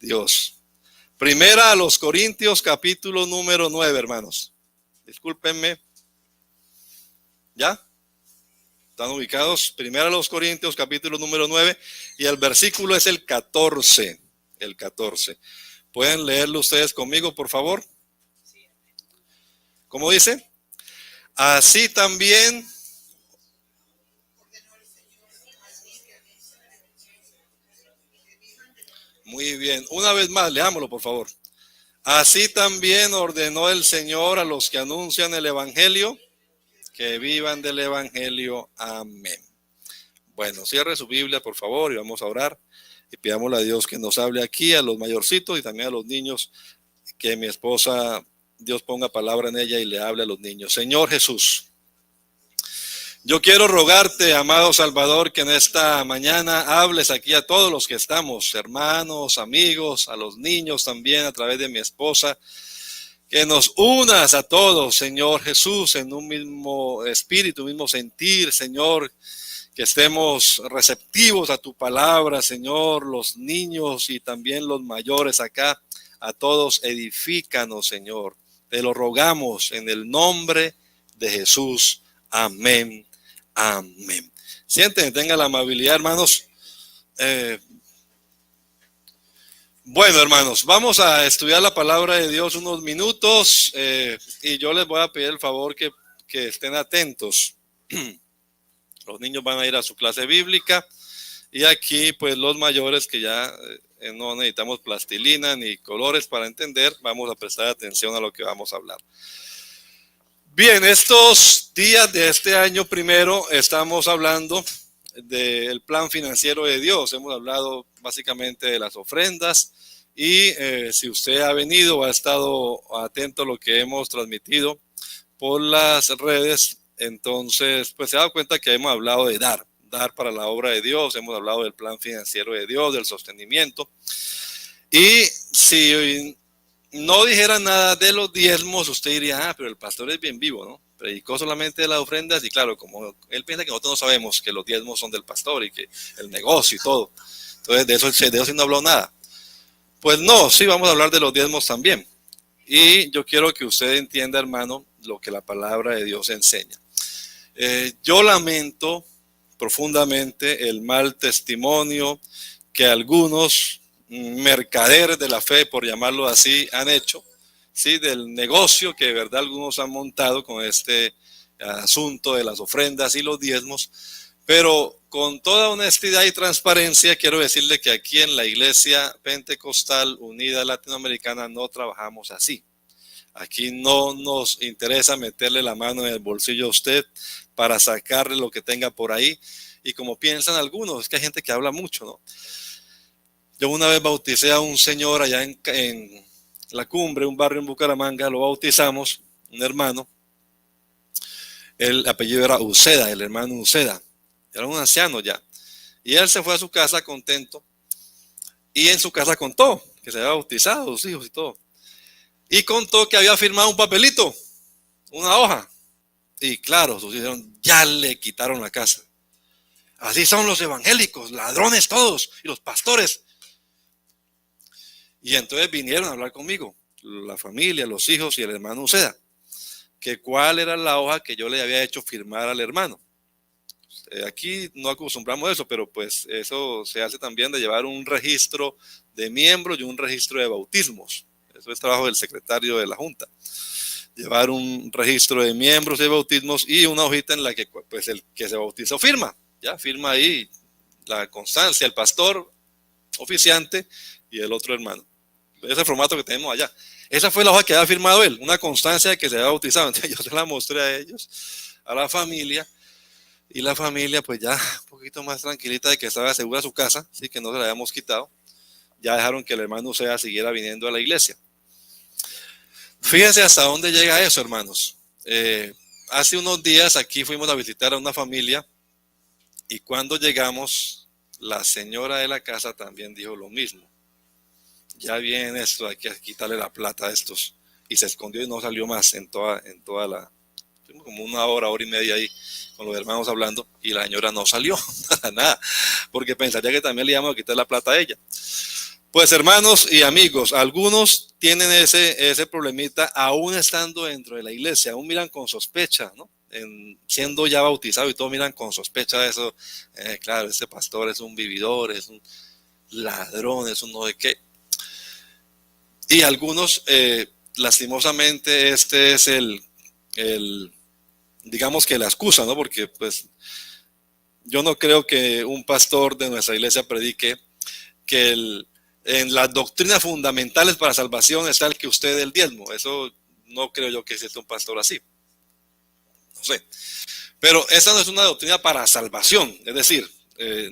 Dios. Primera a los Corintios, capítulo número 9, hermanos. Discúlpenme. ¿Ya? ¿Están ubicados? Primera a los Corintios, capítulo número 9, y el versículo es el 14. El 14. ¿Pueden leerlo ustedes conmigo, por favor? ¿Cómo dice? Así también. Muy bien. Una vez más, leámoslo, por favor. Así también ordenó el Señor a los que anuncian el Evangelio, que vivan del Evangelio. Amén. Bueno, cierre su Biblia, por favor, y vamos a orar. Y pidámosle a Dios que nos hable aquí, a los mayorcitos y también a los niños, que mi esposa, Dios ponga palabra en ella y le hable a los niños. Señor Jesús, yo quiero rogarte, amado Salvador, que en esta mañana hables aquí a todos los que estamos, hermanos, amigos, a los niños también a través de mi esposa, que nos unas a todos, Señor Jesús, en un mismo espíritu, un mismo sentir, Señor, que estemos receptivos a tu palabra, Señor, los niños y también los mayores acá, a todos edifícanos, Señor. Te lo rogamos en el nombre de Jesús. Amén. Amén. Sienten, tengan la amabilidad, hermanos. Bueno, hermanos, vamos a estudiar la palabra de Dios unos minutos y yo les voy a pedir el favor que estén atentos. Los niños van a ir a su clase bíblica y aquí pues los mayores que ya no necesitamos plastilina ni colores para entender, vamos a prestar atención a lo que vamos a hablar. Bien, estos días de este año primero estamos hablando del plan financiero de Dios. Hemos hablado básicamente de las ofrendas y si usted ha venido o ha estado atento a lo que hemos transmitido por las redes, entonces pues se ha dado cuenta que hemos hablado de dar para la obra de Dios, hemos hablado del plan financiero de Dios, del sostenimiento. Y si no dijera nada de los diezmos, usted diría, pero el pastor es bien vivo, ¿no? Predicó solamente de las ofrendas y claro, como él piensa que nosotros no sabemos que los diezmos son del pastor y que el negocio y todo. Entonces de eso sí no habló nada. Pues no, sí vamos a hablar de los diezmos también. Y yo quiero que usted entienda, hermano, lo que la palabra de Dios enseña. Yo lamento profundamente el mal testimonio que algunos mercaderes de la fe, por llamarlo así, han hecho, ¿sí? Del negocio que de verdad algunos han montado con este asunto de las ofrendas y los diezmos, pero con toda honestidad y transparencia quiero decirle que aquí en la Iglesia Pentecostal Unida Latinoamericana no trabajamos así. Aquí no nos interesa meterle la mano en el bolsillo a usted para sacarle lo que tenga por ahí, y como piensan algunos, es que hay gente que habla mucho, ¿no? Yo una vez bauticé a un señor allá en La Cumbre, un barrio en Bucaramanga, lo bautizamos, un hermano. El apellido era Uceda, el hermano Uceda. Era un anciano ya. Y él se fue a su casa contento. Y en su casa contó que se había bautizado, sus hijos y todo. Y contó que había firmado un papelito, una hoja. Y claro, sus hijos ya le quitaron la casa. Así son los evangélicos, ladrones todos, y los pastores. Y entonces vinieron a hablar conmigo, la familia, los hijos y el hermano Uceda, que cuál era la hoja que yo le había hecho firmar al hermano. Aquí no acostumbramos eso, pero pues eso se hace también de llevar un registro de miembros y un registro de bautismos. Eso es trabajo del secretario de la Junta. Llevar un registro de miembros y de bautismos y una hojita en la que pues el que se bautizó firma. Ya firma ahí la constancia, el pastor, oficiante y el otro hermano. Ese formato que tenemos allá. Esa fue la hoja que había firmado él, una constancia de que se había bautizado. Entonces yo se la mostré a ellos, a la familia, y la familia pues ya un poquito más tranquilita de que estaba segura su casa, sí, que no se la habíamos quitado. Ya dejaron que el hermano Uceda siguiera viniendo a la iglesia. Fíjense hasta dónde llega eso, hermanos. Hace unos días aquí fuimos a visitar a una familia y cuando llegamos, la señora de la casa también dijo lo mismo. Ya viene esto, hay que quitarle la plata a estos. Y se escondió y no salió más en toda la... Tuvimos como una hora y media ahí con los hermanos hablando y la señora no salió, nada, porque pensaría que también le íbamos a quitar la plata a ella. Pues hermanos y amigos, algunos tienen ese problemita aún estando dentro de la iglesia, aún miran con sospecha, ¿no? Siendo ya bautizado y todo miran con sospecha de eso. Claro, este pastor es un vividor, es un ladrón, es un no de qué. Y algunos, lastimosamente, este es digamos que la excusa, ¿no? Porque pues yo no creo que un pastor de nuestra iglesia predique que en las doctrinas fundamentales para salvación está el que usted dé el diezmo. Eso no creo yo que exista un pastor así. No sé. Pero esa no es una doctrina para salvación. Es decir,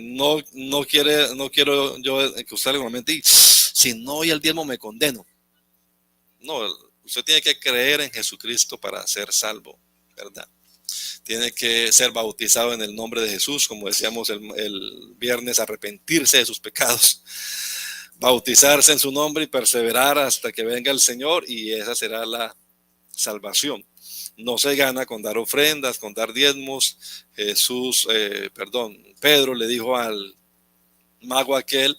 no quiero yo que usted regularmente diga, si no doy el diezmo me condeno. No, usted tiene que creer en Jesucristo para ser salvo, ¿verdad? Tiene que ser bautizado en el nombre de Jesús, como decíamos el viernes, arrepentirse de sus pecados, bautizarse en su nombre y perseverar hasta que venga el Señor, y esa será la salvación. No se gana con dar ofrendas, con dar diezmos. Pedro le dijo al mago aquel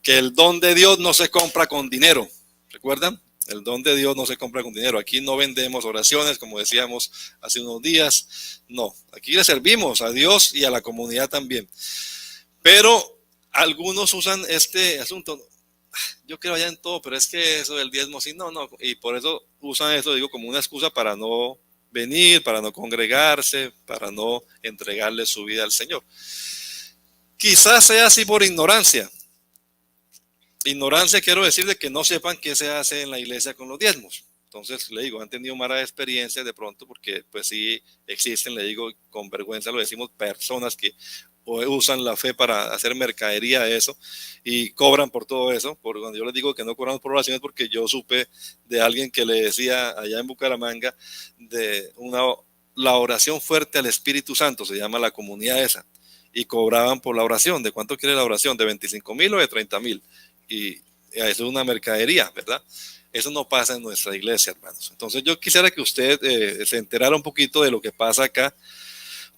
que el don de Dios no se compra con dinero. ¿Recuerdan? El don de Dios no se compra con dinero. Aquí no vendemos oraciones, como decíamos hace unos días. No, aquí le servimos a Dios y a la comunidad también. Pero algunos usan este asunto. Yo creo allá en todo, pero es que eso del diezmo sí, no. Y por eso usan eso, digo, como una excusa para no venir, para no congregarse, para no entregarle su vida al Señor. Quizás sea así por ignorancia. Ignorancia quiero decir de que no sepan qué se hace en la iglesia con los diezmos. Entonces, le digo, han tenido malas experiencias de pronto porque pues sí existen, le digo, con vergüenza lo decimos, personas que usan la fe para hacer mercadería de eso y cobran por todo eso. Por cuando yo les digo que no cobramos por oraciones, porque yo supe de alguien que le decía allá en Bucaramanga de la oración fuerte al Espíritu Santo, se llama la comunidad esa, y cobraban por la oración. ¿De cuánto quiere la oración? ¿De 25,000 o de 30,000? Y eso es una mercadería, ¿verdad? Eso no pasa en nuestra iglesia, hermanos. Entonces yo quisiera que usted se enterara un poquito de lo que pasa acá,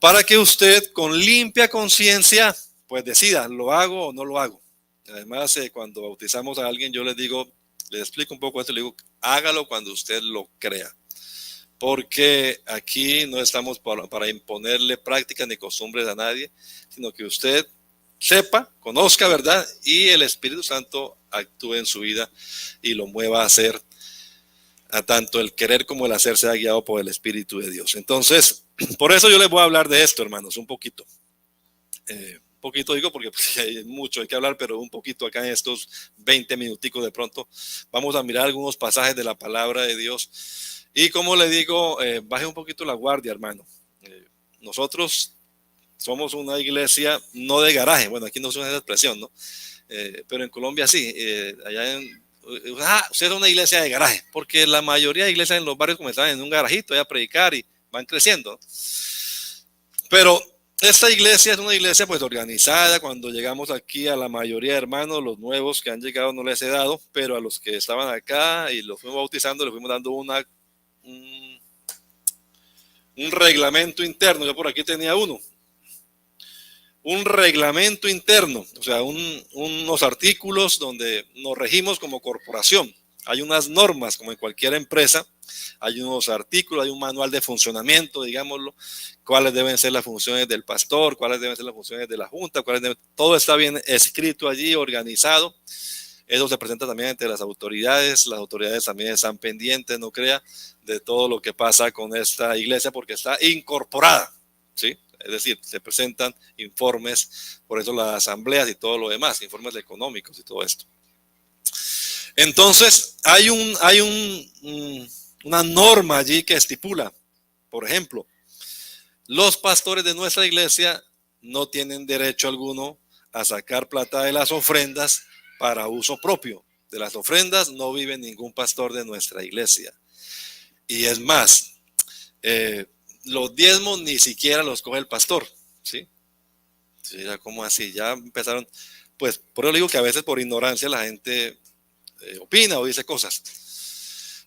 para que usted con limpia conciencia pues decida, ¿lo hago o no lo hago? Además, cuando bautizamos a alguien, yo les explico un poco esto, le digo, hágalo cuando usted lo crea. Porque aquí no estamos para imponerle prácticas ni costumbres a nadie, sino que usted sepa, conozca, ¿verdad? Y el Espíritu Santo actúe en su vida y lo mueva a hacer, a tanto el querer como el hacer sea guiado por el Espíritu de Dios. Entonces, por eso yo les voy a hablar de esto, hermanos, un poquito. Un poquito digo porque pues, hay mucho, hay que hablar, pero un poquito acá en estos 20 minuticos de pronto. Vamos a mirar algunos pasajes de la palabra de Dios. Y como le digo, baje un poquito la guardia, hermano. Nosotros somos una iglesia no de garaje. Bueno, aquí no usa esa expresión, ¿no? Pero en Colombia sí. Usted es una iglesia de garaje, porque la mayoría de iglesias en los barrios comenzaban en un garajito a predicar y van creciendo, ¿no? Pero esta iglesia es una iglesia pues organizada. Cuando llegamos aquí, a la mayoría de hermanos, los nuevos que han llegado no les he dado, pero a los que estaban acá y los fuimos bautizando, les fuimos dando un reglamento interno. Yo por aquí tenía un reglamento interno, o sea, unos artículos donde nos regimos como corporación. Hay unas normas, como en cualquier empresa, hay unos artículos, hay un manual de funcionamiento, digámoslo, cuáles deben ser las funciones del pastor, cuáles deben ser las funciones de la junta, todo está bien escrito allí, organizado. Eso se presenta también ante las autoridades también están pendientes, no crea, de todo lo que pasa con esta iglesia, porque está incorporada, ¿sí? Es decir, se presentan informes, por eso las asambleas y todo lo demás, informes económicos y todo esto. Entonces, hay una norma allí que estipula, por ejemplo, los pastores de nuestra iglesia no tienen derecho alguno a sacar plata de las ofrendas para uso propio. De las ofrendas no vive ningún pastor de nuestra iglesia. Y es más, los diezmos ni siquiera los coge el pastor, ¿sí? ¿Cómo así? Ya empezaron, pues por eso digo que a veces por ignorancia la gente opina o dice cosas.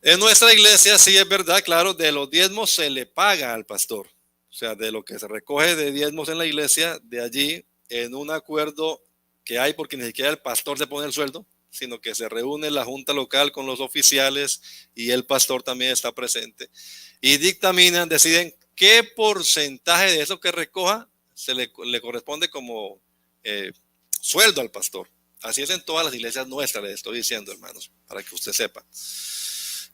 En nuestra iglesia sí es verdad, claro, de los diezmos se le paga al pastor. O sea, de lo que se recoge de diezmos en la iglesia, de allí, en un acuerdo que hay, porque ni siquiera el pastor se pone el sueldo, sino que se reúne la junta local con los oficiales y el pastor también está presente. Y dictaminan, deciden qué porcentaje de eso que recoja se le corresponde como sueldo al pastor. Así es en todas las iglesias nuestras, les estoy diciendo, hermanos, para que usted sepa.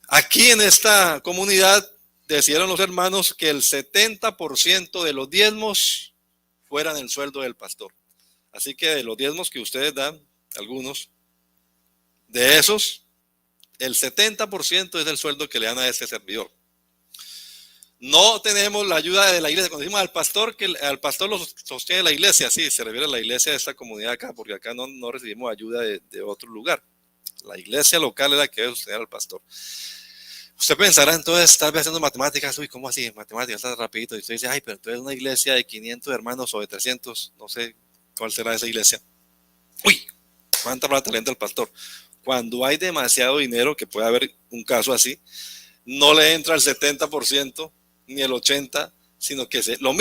Aquí en esta comunidad decidieron los hermanos que el 70% de los diezmos fueran el sueldo del pastor. Así que de los diezmos que ustedes dan, algunos, de esos, el 70% es el sueldo que le dan a este servidor. No tenemos la ayuda de la iglesia. Cuando decimos al pastor, que al pastor lo sostiene la iglesia, sí, se refiere a la iglesia de esta comunidad acá, porque acá no recibimos ayuda de otro lugar. La iglesia local es la que debe sostener al pastor. Usted pensará entonces, tal vez haciendo matemáticas, uy, ¿cómo así? Matemáticas, está rapidito. Y usted dice, ay, pero entonces una iglesia de 500 hermanos o de 300, no sé cuál será esa iglesia. Uy, ¿cuánta plata le entra al pastor? Cuando hay demasiado dinero, que puede haber un caso así, no le entra el 70%, ni el 80%, sino que hacen lo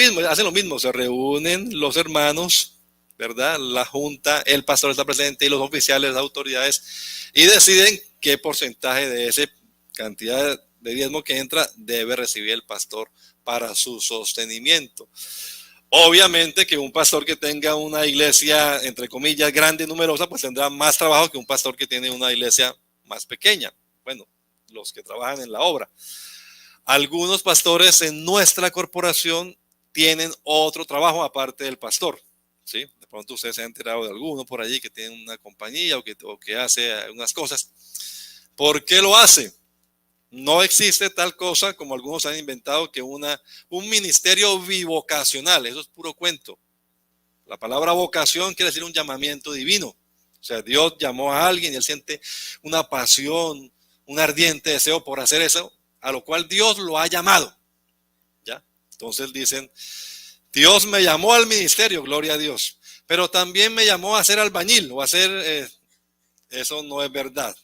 mismo, se reúnen los hermanos, ¿verdad? La junta, el pastor está presente y los oficiales, las autoridades, y deciden qué porcentaje de esa cantidad de diezmo que entra debe recibir el pastor para su sostenimiento. Obviamente que un pastor que tenga una iglesia, entre comillas, grande y numerosa, pues tendrá más trabajo que un pastor que tiene una iglesia más pequeña. Bueno, los que trabajan en la obra. Algunos pastores en nuestra corporación tienen otro trabajo aparte del pastor, ¿sí? De pronto usted se ha enterado de alguno por allí que tiene una compañía o que hace algunas cosas. ¿Por qué lo hace? No existe tal cosa como algunos han inventado que un ministerio bivocacional. Eso es puro cuento. La palabra vocación quiere decir un llamamiento divino. O sea, Dios llamó a alguien y él siente una pasión, un ardiente deseo por hacer eso, a lo cual Dios lo ha llamado. ¿Ya? Entonces dicen, Dios me llamó al ministerio, gloria a Dios, pero también me llamó a ser albañil o a hacer, eso no es verdad.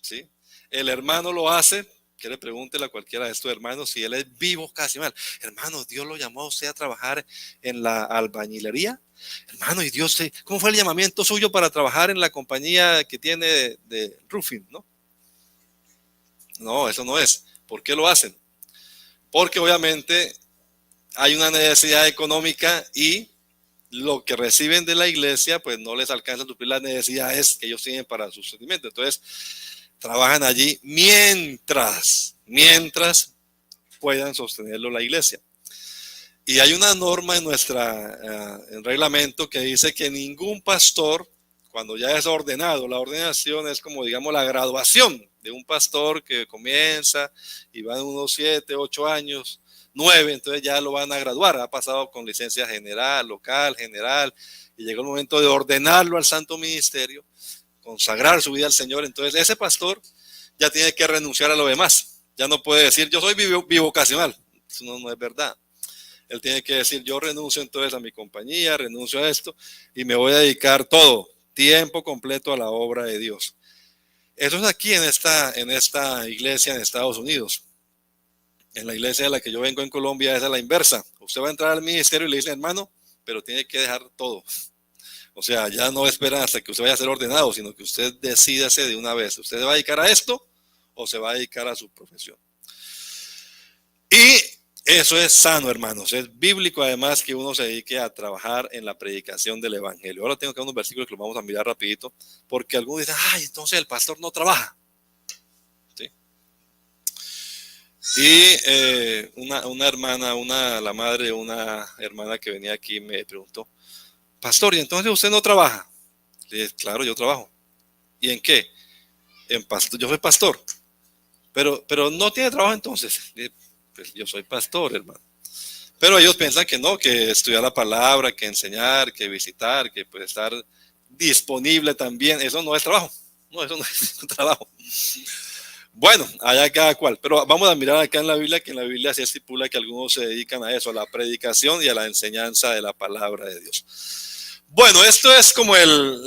¿Sí? El hermano lo hace, que le pregúntele a cualquiera de estos hermanos si él es bivocacional. Hermano, Dios lo llamó a usted a trabajar en la albañilería. Hermano, y Dios, ¿cómo fue el llamamiento suyo para trabajar en la compañía que tiene de roofing? No, eso no es. ¿Por qué lo hacen? Porque obviamente hay una necesidad económica y lo que reciben de la iglesia pues no les alcanza a suplir las necesidades que ellos tienen para su sostenimiento. Entonces trabajan allí mientras puedan sostenerlo la iglesia. Y hay una norma en en reglamento que dice que ningún pastor, cuando ya es ordenado, la ordenación es como digamos la graduación de un pastor que comienza y va de unos 7, 8 años, 9, entonces ya lo van a graduar, ha pasado con licencia general, local, general, y llegó el momento de ordenarlo al santo ministerio, consagrar su vida al Señor. Entonces ese pastor ya tiene que renunciar a lo demás, ya no puede decir yo soy bivocacional, eso no es verdad. Él tiene que decir yo renuncio entonces a mi compañía, renuncio a esto y me voy a dedicar todo, tiempo completo a la obra de Dios. Eso es aquí en esta iglesia en Estados Unidos. En la iglesia de la que yo vengo en Colombia es a la inversa. Usted va a entrar al ministerio y le dicen, hermano, pero tiene que dejar todo. O sea, ya no esperan hasta que usted vaya a ser ordenado, sino que usted decídase de una vez. ¿Usted se va a dedicar a esto o se va a dedicar a su profesión? Y eso es sano, hermanos. Es bíblico además que uno se dedique a trabajar en la predicación del evangelio. Ahora tengo acá unos versículos que los vamos a mirar rapidito, porque algunos dicen, ay, entonces el pastor no trabaja. ¿Sí? Y una hermana, la madre de una hermana que venía aquí me preguntó, pastor, ¿y entonces usted no trabaja? Le dije, claro, yo trabajo. ¿Y en qué? Yo soy pastor. Pero no tiene trabajo entonces. Le dije, pues yo soy pastor, hermano. Pero ellos piensan que no, que estudiar la palabra, que enseñar, que visitar, que puede estar disponible también. Eso no es trabajo. No, eso no es trabajo. Bueno, allá cada cual. Pero vamos a mirar acá en la Biblia, que en la Biblia se estipula que algunos se dedican a eso, a la predicación y a la enseñanza de la palabra de Dios. Bueno, esto es como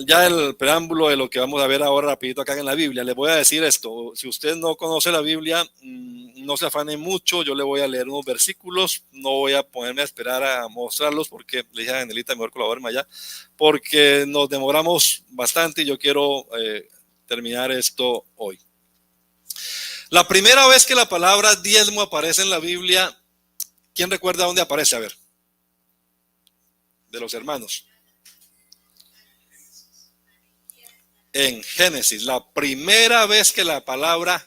ya el preámbulo de lo que vamos a ver ahora rapidito acá en la Biblia. Les voy a decir esto, si usted no conoce la Biblia, no se afane mucho, yo le voy a leer unos versículos, no voy a ponerme a esperar a mostrarlos porque le dije a Anelita, mejor colaborarme allá, porque nos demoramos bastante y yo quiero terminar esto hoy. La primera vez que la palabra diezmo aparece en la Biblia, ¿quién recuerda dónde aparece? A ver, de los hermanos. En Génesis, la primera vez que la palabra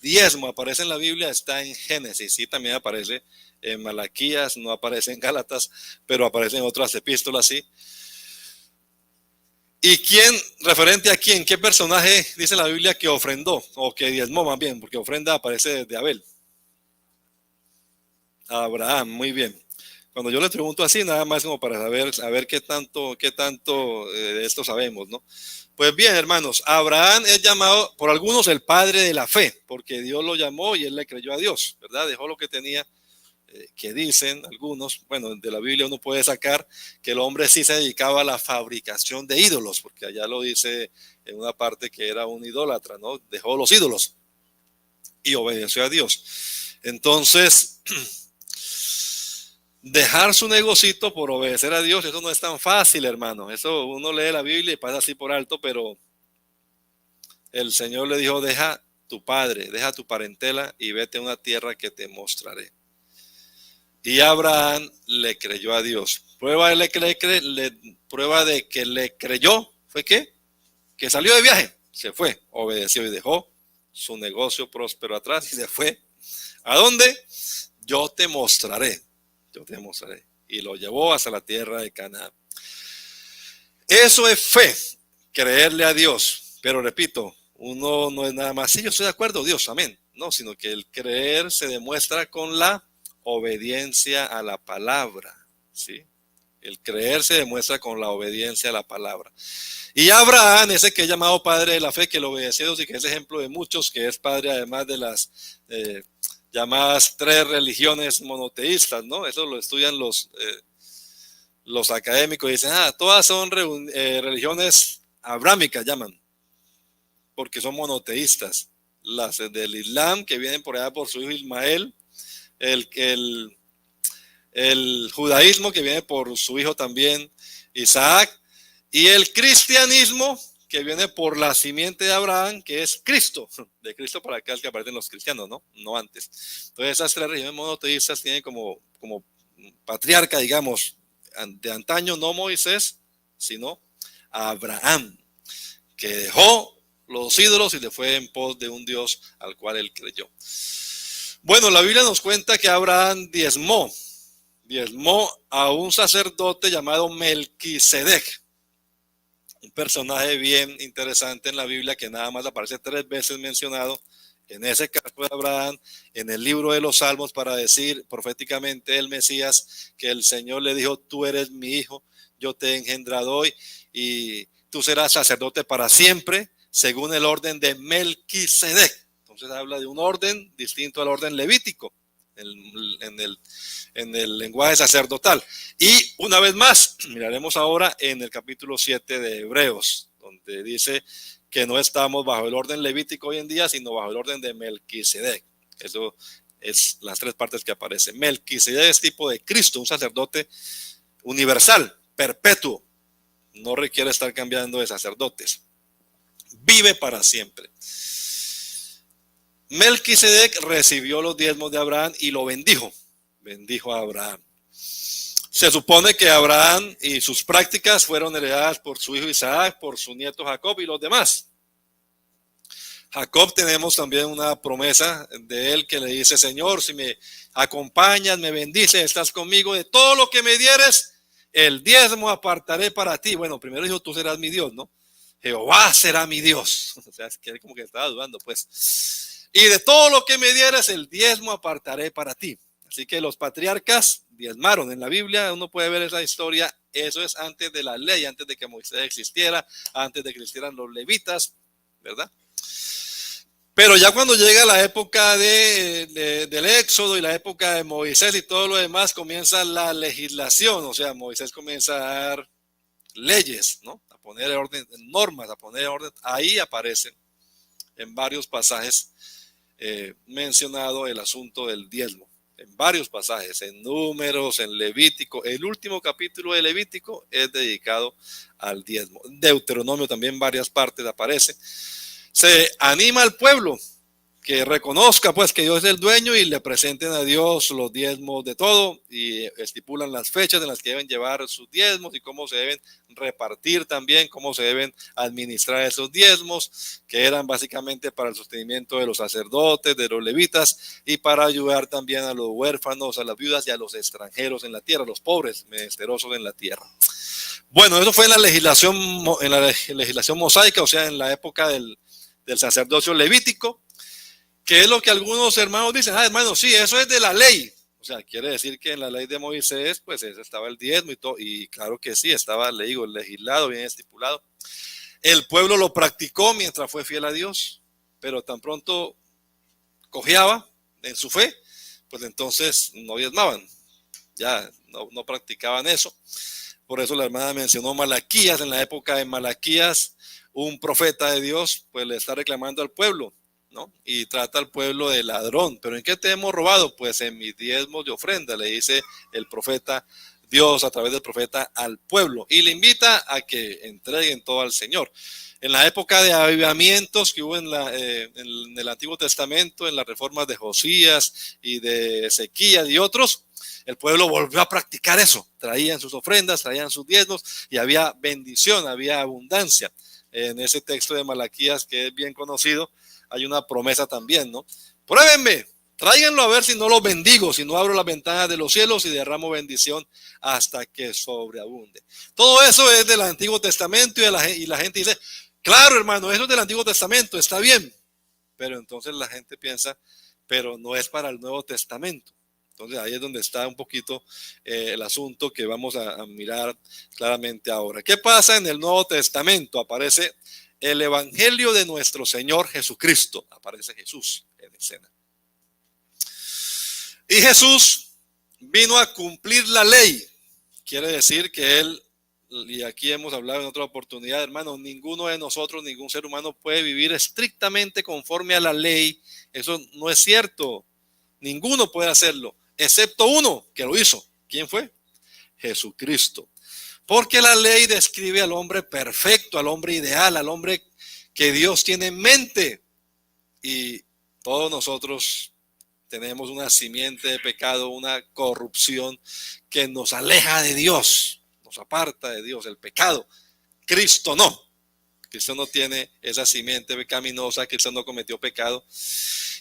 diezmo aparece en la Biblia está en Génesis. Sí, también aparece en Malaquías, no aparece en Gálatas, pero aparece en otras epístolas, sí. ¿Y quién, referente a quién, qué personaje dice la Biblia que ofrendó, o que diezmó más bien, porque ofrenda aparece desde Abel? Abraham, muy bien. Cuando yo les pregunto así, nada más como para saber qué tanto de esto sabemos, ¿no? Pues bien, hermanos, Abraham es llamado por algunos el padre de la fe, porque Dios lo llamó y él le creyó a Dios, ¿verdad? Dejó lo que tenía, que dicen algunos, bueno, de la Biblia uno puede sacar que el hombre sí se dedicaba a la fabricación de ídolos, porque allá lo dice en una parte que era un idólatra, ¿no? Dejó los ídolos y obedeció a Dios. Entonces, dejar su negocito por obedecer a Dios, eso no es tan fácil, hermano. Eso uno lee la Biblia y pasa así por alto, pero el Señor le dijo, deja tu padre, deja tu parentela y vete a una tierra que te mostraré. Y Abraham le creyó a Dios. Prueba de que le creyó fue que salió de viaje, se fue, obedeció y dejó su negocio próspero atrás y se fue. ¿A dónde? Yo te mostraré. Y lo llevó hasta la tierra de Canaán. Eso es fe, creerle a Dios. Pero repito, uno no es nada más, sí, yo estoy de acuerdo, Dios, amén. No, sino que el creer se demuestra con la obediencia a la palabra, ¿sí? El creer se demuestra con la obediencia a la palabra. Y Abraham, ese que es llamado padre de la fe, que lo obedeció y que es ejemplo de muchos, que es padre además de las llamadas 3 religiones monoteístas, ¿no? Eso lo estudian los académicos y dicen, todas son religiones abrámicas, llaman, porque son monoteístas. Las del Islam, que vienen por allá por su hijo Ismael, el judaísmo, que viene por su hijo también Isaac, y el cristianismo, que viene por la simiente de Abraham, que es Cristo, de Cristo para acá es que aparecen los cristianos, no antes. Entonces esas 3 religiones monoteístas tienen como patriarca, digamos, de antaño no Moisés, sino Abraham, que dejó los ídolos y le fue en pos de un Dios al cual él creyó. Bueno, la Biblia nos cuenta que Abraham diezmó a un sacerdote llamado Melquisedec, un personaje bien interesante en la Biblia que nada más aparece 3 veces mencionado. En ese caso de Abraham, en el libro de los Salmos, para decir proféticamente el Mesías, que el Señor le dijo, tú eres mi hijo, yo te he engendrado hoy y tú serás sacerdote para siempre, según el orden de Melquisedec. Entonces habla de un orden distinto al orden levítico en el lenguaje sacerdotal. Y una vez más, miraremos ahora en el capítulo 7 de Hebreos, donde dice que no estamos bajo el orden levítico hoy en día, sino bajo el orden de Melquisedec. Eso es las 3 partes que aparecen. Melquisedec es tipo de Cristo, un sacerdote universal, perpetuo. No requiere estar cambiando de sacerdotes. Vive para siempre. Melquisedec recibió los diezmos de Abraham y lo bendijo. Bendijo a Abraham. Se supone que Abraham y sus prácticas fueron heredadas por su hijo Isaac, por su nieto Jacob y los demás. Jacob, tenemos también una promesa de él que le dice, Señor, si me acompañas, me bendices, estás conmigo, de todo lo que me dieres, el diezmo apartaré para ti. Bueno, primero dijo, tú serás mi Dios, ¿no? Jehová será mi Dios. O sea, es que él como que estaba dudando, pues. Y de todo lo que me dieres, el diezmo apartaré para ti. Así que los patriarcas diezmaron. En la Biblia uno puede ver esa historia. Eso es antes de la ley, antes de que Moisés existiera, antes de que existieran los levitas, ¿verdad? Pero ya cuando llega la época del Éxodo y la época de Moisés y todo lo demás, comienza la legislación. O sea, Moisés comienza a dar leyes, ¿no? A poner orden, normas, a poner orden. Ahí aparecen en varios pasajes mencionado el asunto del diezmo. en varios pasajes, en Números, en Levítico. El último capítulo de Levítico es dedicado al diezmo. Deuteronomio también, varias partes aparece. Se anima al pueblo que reconozca pues que Dios es el dueño y le presenten a Dios los diezmos de todo y estipulan las fechas en las que deben llevar sus diezmos y cómo se deben repartir también, cómo se deben administrar esos diezmos, que eran básicamente para el sostenimiento de los sacerdotes, de los levitas y para ayudar también a los huérfanos, a las viudas y a los extranjeros en la tierra, los pobres menesterosos en la tierra. Bueno, eso fue en la legislación mosaica, o sea, en la época del sacerdocio levítico, que es lo que algunos hermanos dicen, hermano, sí, eso es de la ley. O sea, quiere decir que en la ley de Moisés, pues estaba el diezmo y todo, y claro que sí, estaba, le digo, legislado, bien estipulado. El pueblo lo practicó mientras fue fiel a Dios, pero tan pronto cojeaba en su fe, pues entonces no diezmaban, ya no practicaban eso. Por eso la hermana mencionó Malaquías. En la época de Malaquías, un profeta de Dios, pues le está reclamando al pueblo, ¿no? Y trata al pueblo de ladrón. ¿Pero en qué te hemos robado? Pues en mis diezmos de ofrenda, le dice el profeta, Dios a través del profeta al pueblo. Y le invita a que entreguen todo al Señor. En la época de avivamientos que hubo en el Antiguo Testamento, en las reformas de Josías y de Ezequías y otros, el pueblo volvió a practicar eso. Traían sus ofrendas, traían sus diezmos y había bendición, había abundancia. En ese texto de Malaquías, que es bien conocido, hay una promesa también, ¿no? Pruébenme, tráiganlo a ver si no los bendigo, si no abro las ventanas de los cielos y derramo bendición hasta que sobreabunde. Todo eso es del Antiguo Testamento y la gente dice, claro, hermano, eso es del Antiguo Testamento, está bien. Pero entonces la gente piensa, pero no es para el Nuevo Testamento. Entonces ahí es donde está un poquito el asunto que vamos a mirar claramente ahora. ¿Qué pasa en el Nuevo Testamento? Aparece el Evangelio de nuestro Señor Jesucristo. Aparece Jesús en escena. Y Jesús vino a cumplir la ley. Quiere decir que Él, y aquí hemos hablado en otra oportunidad, hermano, ninguno de nosotros, ningún ser humano puede vivir estrictamente conforme a la ley. Eso no es cierto. Ninguno puede hacerlo, excepto uno que lo hizo. ¿Quién fue? Jesucristo. Porque la ley describe al hombre perfecto, al hombre ideal, al hombre que Dios tiene en mente. Y todos nosotros tenemos una simiente de pecado, una corrupción que nos aleja de Dios, nos aparta de Dios, el pecado. Cristo no. Cristo no tiene esa simiente pecaminosa, Cristo no cometió pecado.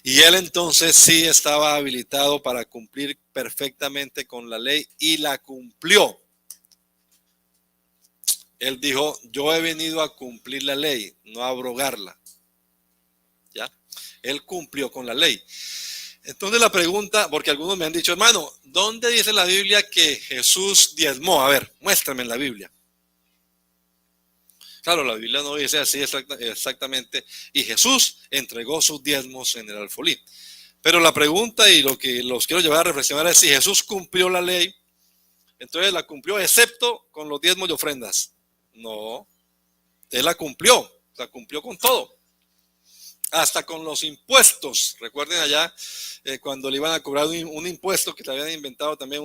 Y él entonces sí estaba habilitado para cumplir perfectamente con la ley y la cumplió. Él dijo, yo he venido a cumplir la ley, no a abrogarla. ¿Ya? Él cumplió con la ley. Entonces la pregunta, porque algunos me han dicho, hermano, ¿dónde dice la Biblia que Jesús diezmó? A ver, muéstrame en la Biblia. Claro, la Biblia no dice así exactamente. Y Jesús entregó sus diezmos en el alfolí. Pero la pregunta y lo que los quiero llevar a reflexionar es si Jesús cumplió la ley, entonces la cumplió excepto con los diezmos de ofrendas. No, él la cumplió con todo. Hasta con los impuestos. Recuerden allá cuando le iban a cobrar un impuesto que le habían inventado también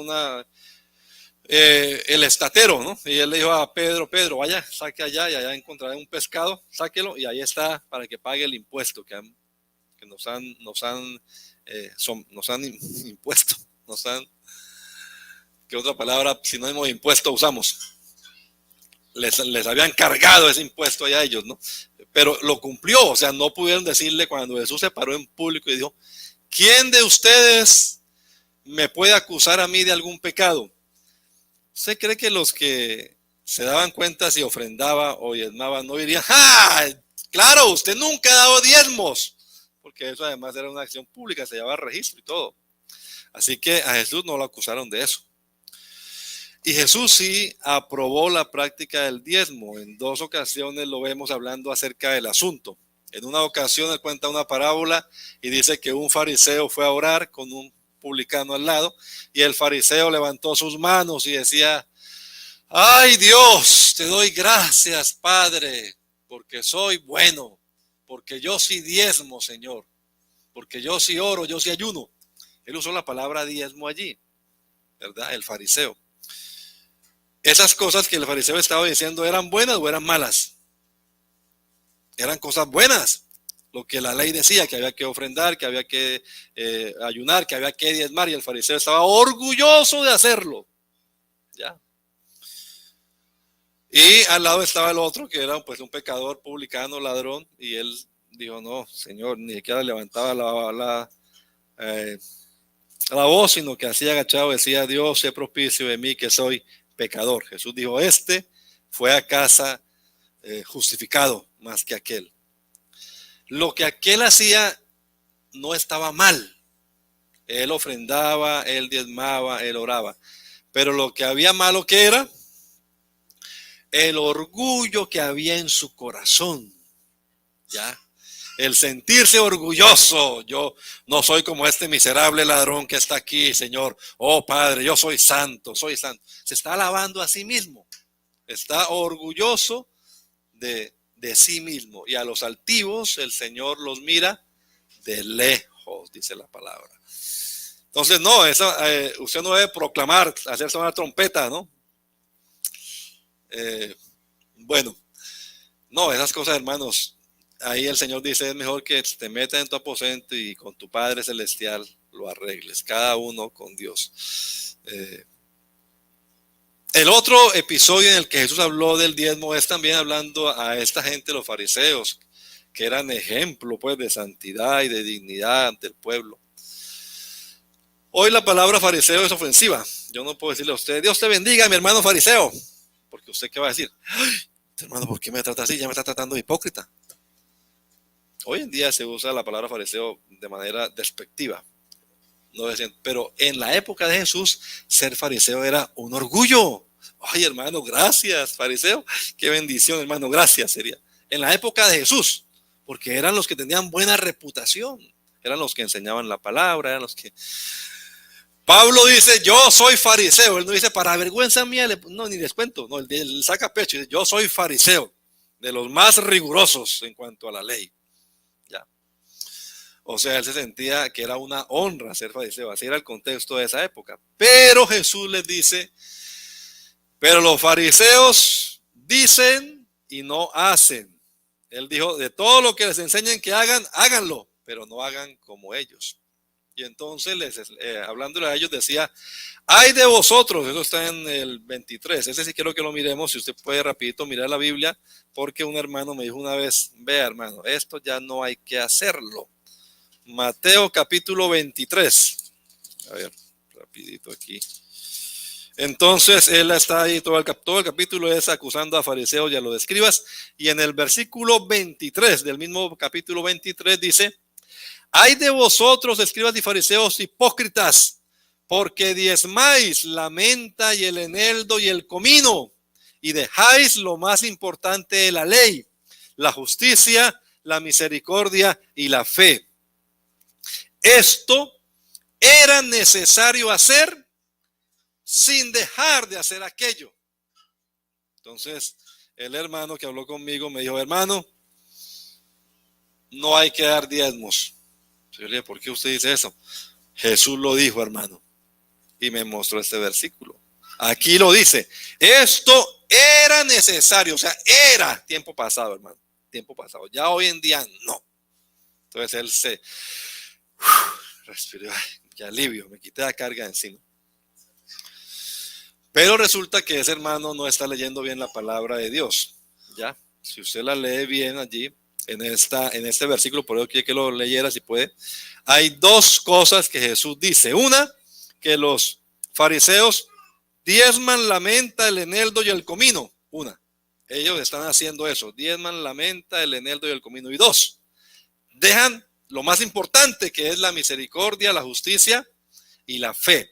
el estatero, ¿no? Y él le dijo a Pedro, vaya, saque allá y allá encontrará un pescado, sáquelo y ahí está para que pague el impuesto que nos han impuesto, ¿qué otra palabra sinónimo de impuesto usamos? Les habían cargado ese impuesto allá a ellos, ¿no? Pero lo cumplió, o sea, no pudieron decirle cuando Jesús se paró en público y dijo, ¿quién de ustedes me puede acusar a mí de algún pecado? ¿Usted cree que los que se daban cuenta si ofrendaba o diezmaba no dirían, ¡ah! Claro, usted nunca ha dado diezmos, porque eso además era una acción pública, se llevaba registro y todo. Así que a Jesús no lo acusaron de eso. Y Jesús sí aprobó la práctica del diezmo. En 2 ocasiones lo vemos hablando acerca del asunto. En una ocasión él cuenta una parábola y dice que un fariseo fue a orar con un publicano al lado y el fariseo levantó sus manos y decía, ay Dios, te doy gracias Padre, porque soy bueno, porque yo sí diezmo Señor, porque yo sí oro, yo sí ayuno. Él usó la palabra diezmo allí, ¿verdad? El fariseo. Esas cosas que el fariseo estaba diciendo, ¿eran buenas o eran malas? Eran cosas buenas. Lo que la ley decía, que había que ofrendar, que había que ayunar, que había que diezmar, y el fariseo estaba orgulloso de hacerlo. ¿Ya? Y al lado estaba el otro, que era pues un pecador, publicano, ladrón, y él dijo, no, Señor, ni siquiera levantaba la voz, sino que así agachado decía, Dios, sé propicio de mí que soy pecador. Jesús dijo, este fue a casa justificado más que aquel. Lo que aquel hacía no estaba mal. Él ofrendaba, él diezmaba, él oraba. Pero lo que había malo que era el orgullo que había en su corazón. ¿Ya? El sentirse orgulloso. Yo no soy como este miserable ladrón que está aquí, Señor. Oh Padre, yo soy santo, soy santo. Se está alabando a sí mismo. Está orgulloso de sí mismo. Y a los altivos el Señor los mira de lejos, dice la palabra. Entonces, no, usted no debe proclamar, hacerse una trompeta, ¿no? Bueno, no, esas cosas, hermanos, ahí el Señor dice, es mejor que te metas en tu aposento y con tu Padre Celestial lo arregles, cada uno con Dios. El otro episodio en el que Jesús habló del diezmo es también hablando a esta gente, los fariseos, que eran ejemplo pues de santidad y de dignidad ante el pueblo. Hoy la palabra fariseo es ofensiva. Yo no puedo decirle a usted, Dios te bendiga, mi hermano fariseo. Porque usted qué va a decir, ay, hermano, ¿por qué me trata así? Ya me está tratando de hipócrita. Hoy en día se usa la palabra fariseo de manera despectiva. No decían, pero en la época de Jesús, ser fariseo era un orgullo. Ay, hermano, gracias, fariseo. Qué bendición, hermano, gracias sería. En la época de Jesús, porque eran los que tenían buena reputación. Eran los que enseñaban la palabra, eran los que... Pablo dice, yo soy fariseo. Él no dice, para vergüenza mía, no, ni les cuento. No, él saca pecho y dice, yo soy fariseo, de los más rigurosos en cuanto a la ley. Ya. O sea, él se sentía que era una honra ser fariseo. Así era el contexto de esa época. Pero Jesús les dice, pero los fariseos dicen y no hacen. Él dijo, de todo lo que les enseñen que hagan, háganlo, pero no hagan como ellos. Y entonces, hablándole a ellos, decía, ay de vosotros, eso está en el 23, ese sí quiero que lo miremos, si usted puede rapidito mirar la Biblia, porque un hermano me dijo una vez, vea hermano, esto ya no hay que hacerlo. Mateo capítulo 23, a ver, rapidito aquí. Entonces, él está ahí, todo el capítulo es acusando a fariseos y a los escribas, y en el versículo 23 del mismo capítulo 23 dice, ay de vosotros, escribas y fariseos hipócritas, porque diezmáis la menta y el eneldo y el comino, y dejáis lo más importante de la ley, la justicia, la misericordia y la fe. Esto era necesario hacer sin dejar de hacer aquello. Entonces, el hermano que habló conmigo me dijo, hermano, no hay que dar diezmos. Yo le dije, ¿por qué usted dice eso? Jesús lo dijo, hermano. Y me mostró este versículo. Aquí lo dice. Esto era necesario. O sea, era tiempo pasado, hermano. Tiempo pasado. Ya hoy en día no. Entonces él se respiró. Qué alivio. Me quité la carga encima. Pero resulta que ese hermano no está leyendo bien la palabra de Dios. ¿Ya? Si usted la lee bien allí, en este versículo, por eso quiero que lo leyera si puede. Hay dos cosas que Jesús dice. Una, que los fariseos diezman la menta, el eneldo y el comino. Una, ellos están haciendo eso, diezman la menta, el eneldo y el comino. Y dos, dejan lo más importante, que es la misericordia, la justicia y la fe.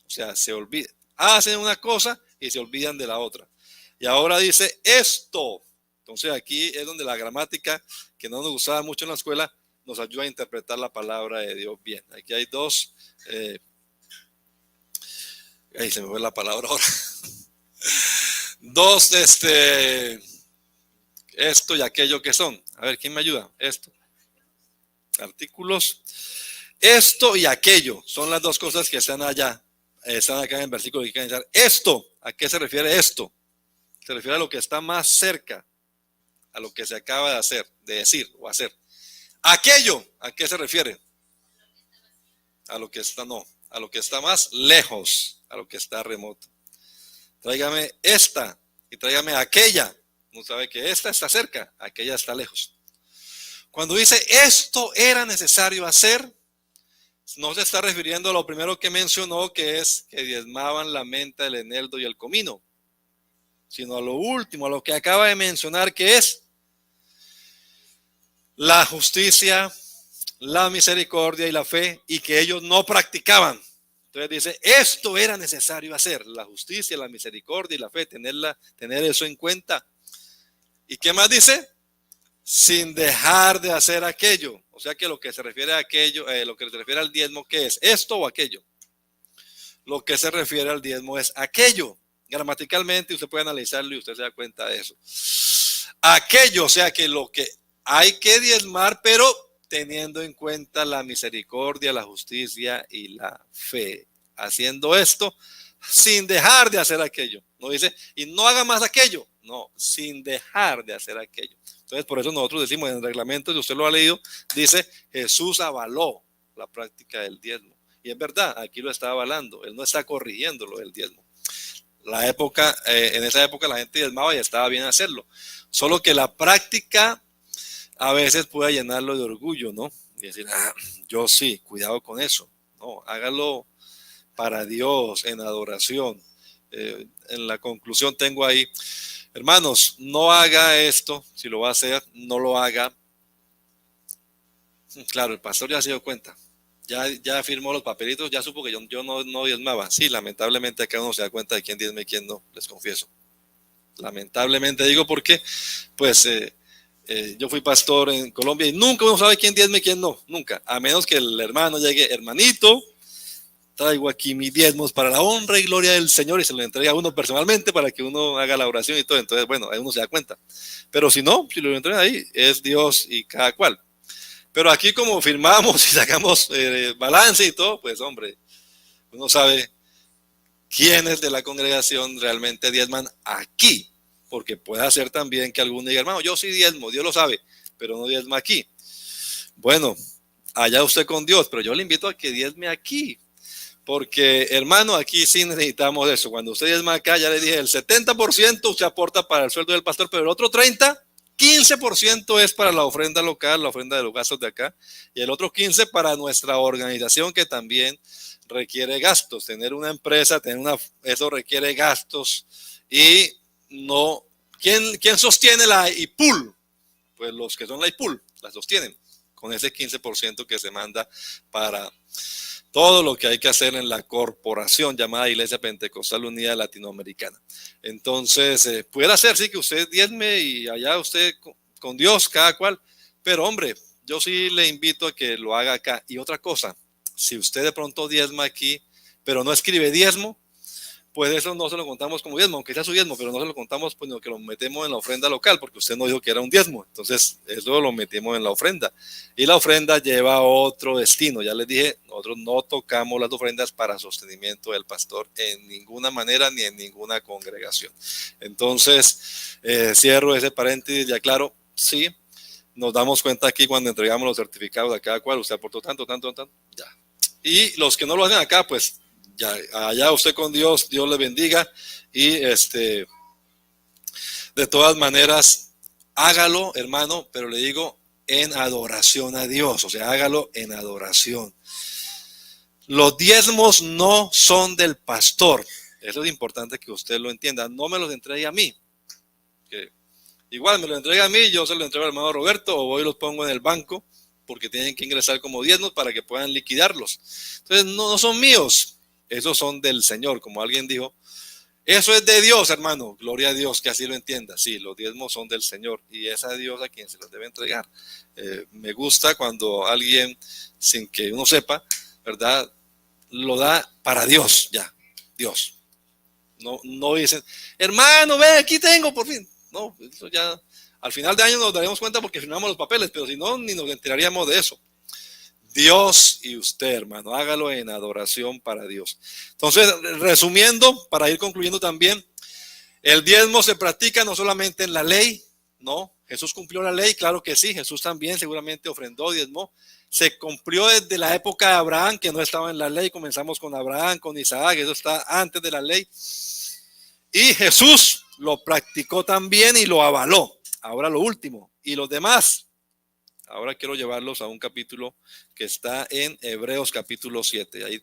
O sea, se olvidan, hacen una cosa y se olvidan de la otra. Y ahora dice esto. Entonces aquí es donde la gramática, que no nos usaba mucho en la escuela, nos ayuda a interpretar la palabra de Dios bien. Aquí hay dos, se me fue la palabra ahora. Dos, esto y aquello que son. A ver, ¿quién me ayuda? Esto. Artículos. Esto y aquello son las dos cosas que están allá, están acá en el versículo que quieren decir. Esto, ¿a qué se refiere esto? Se refiere a lo que está más cerca, a lo que se acaba de hacer, de decir o hacer. Aquello, ¿a qué se refiere? A lo que está, no, a lo que está más lejos, a lo que está remoto. Tráigame esta y tráigame aquella. No sabe que esta está cerca, aquella está lejos. Cuando dice esto era necesario hacer, no se está refiriendo a lo primero que mencionó, que es que diezmaban la menta, el eneldo y el comino, sino a lo último, a lo que acaba de mencionar, que es la justicia, la misericordia y la fe, y que ellos no practicaban. Entonces dice, esto era necesario hacer, la justicia, la misericordia y la fe, tener eso en cuenta. ¿Y qué más dice? Sin dejar de hacer aquello. O sea que lo que se refiere a aquello, lo que se refiere al diezmo, ¿qué es? ¿Esto o aquello? Lo que se refiere al diezmo es aquello. Gramaticalmente usted puede analizarlo y usted se da cuenta de eso. Aquello, o sea que lo que hay que diezmar, pero teniendo en cuenta la misericordia, la justicia y la fe. Haciendo esto sin dejar de hacer aquello. No dice, y no haga más aquello. No, sin dejar de hacer aquello. Entonces, por eso nosotros decimos en el reglamento, si usted lo ha leído, dice, Jesús avaló la práctica del diezmo. Y es verdad, aquí lo está avalando. Él no está corrigiendo lo del diezmo. En esa época la gente diezmaba y estaba bien hacerlo. Solo que la práctica a veces puede llenarlo de orgullo, ¿no? Y decir, yo sí, cuidado con eso. No, hágalo para Dios, en adoración. En la conclusión tengo ahí, hermanos, no haga esto, si lo va a hacer, no lo haga. Claro, el pastor ya se dio cuenta, ya firmó los papelitos, ya supo que yo no diezmaba. Sí, lamentablemente acá uno se da cuenta de quién diezma y quién no, les confieso. Lamentablemente digo porque, pues, yo fui pastor en Colombia y nunca uno sabe quién diezma y quién no, nunca, a menos que el hermano llegue, hermanito, traigo aquí mis diezmos para la honra y gloria del Señor, y se lo entrega a uno personalmente para que uno haga la oración y todo. Entonces, bueno, ahí uno se da cuenta. Pero si no, si lo entrega ahí, es Dios y cada cual. Pero aquí como firmamos y sacamos balance y todo, pues hombre, uno sabe quiénes de la congregación realmente diezman aquí. Porque puede ser también que alguno diga, hermano, yo sí diezmo, Dios lo sabe, pero no diezma aquí. Bueno, allá usted con Dios, pero yo le invito a que diezme aquí. Porque, hermano, aquí sí necesitamos eso. Cuando usted diezma acá, ya le dije, el 70% usted aporta para el sueldo del pastor, pero el otro 15% es para la ofrenda local, la ofrenda de los gastos de acá, y el otro 15% para nuestra organización, que también requiere gastos. Tener una empresa, eso requiere gastos. Y no, ¿quién sostiene la IPUL? Pues los que son la IPUL la sostienen con ese 15% que se manda para todo lo que hay que hacer en la corporación llamada Iglesia Pentecostal Unida Latinoamericana. Entonces, puede ser, sí, que usted diezme y allá usted con Dios, cada cual. Pero, hombre, yo sí le invito a que lo haga acá. Y otra cosa, si usted de pronto diezma aquí, pero no escribe diezmo, pues eso no se lo contamos como diezmo, aunque sea su diezmo, pero no se lo contamos, pues, que lo metemos en la ofrenda local, porque usted no dijo que era un diezmo. Entonces, eso lo metimos en la ofrenda. Y la ofrenda lleva otro destino. Ya les dije, nosotros no tocamos las ofrendas para sostenimiento del pastor en ninguna manera ni en ninguna congregación. Entonces, cierro ese paréntesis, ya claro, sí, nos damos cuenta aquí cuando entregamos los certificados a cada cual, usted aportó tanto, ya. Y los que no lo hacen acá, pues, ya, allá usted con Dios, Dios le bendiga, y de todas maneras, hágalo, hermano, pero le digo, en adoración a Dios, o sea, hágalo en adoración. Los diezmos no son del pastor, eso es importante que usted lo entienda, no me los entregue a mí, que igual me los entrega a mí, yo se los entrego al hermano Roberto, o voy y los pongo en el banco, porque tienen que ingresar como diezmos para que puedan liquidarlos. Entonces, no son míos. Esos son del Señor, como alguien dijo. Eso es de Dios, hermano. Gloria a Dios, que así lo entienda. Sí, los diezmos son del Señor y es a Dios a quien se los debe entregar. Me gusta cuando alguien, sin que uno sepa, ¿verdad?, lo da para Dios, ya, Dios. No dicen, hermano, ve, aquí tengo, por fin. No, eso ya, al final de año nos daremos cuenta porque firmamos los papeles, pero si no, ni nos enteraríamos de eso. Dios y usted, hermano. Hágalo en adoración para Dios. Entonces, resumiendo, para ir concluyendo también, el diezmo se practica no solamente en la ley, ¿no? Jesús cumplió la ley, claro que sí. Jesús también seguramente ofrendó, diezmó. Se cumplió desde la época de Abraham, que no estaba en la ley. Comenzamos con Abraham, con Isaac, eso está antes de la ley. Y Jesús lo practicó también y lo avaló. Ahora lo último. Y los demás. Ahora quiero llevarlos a un capítulo que está en Hebreos capítulo 7. Ahí,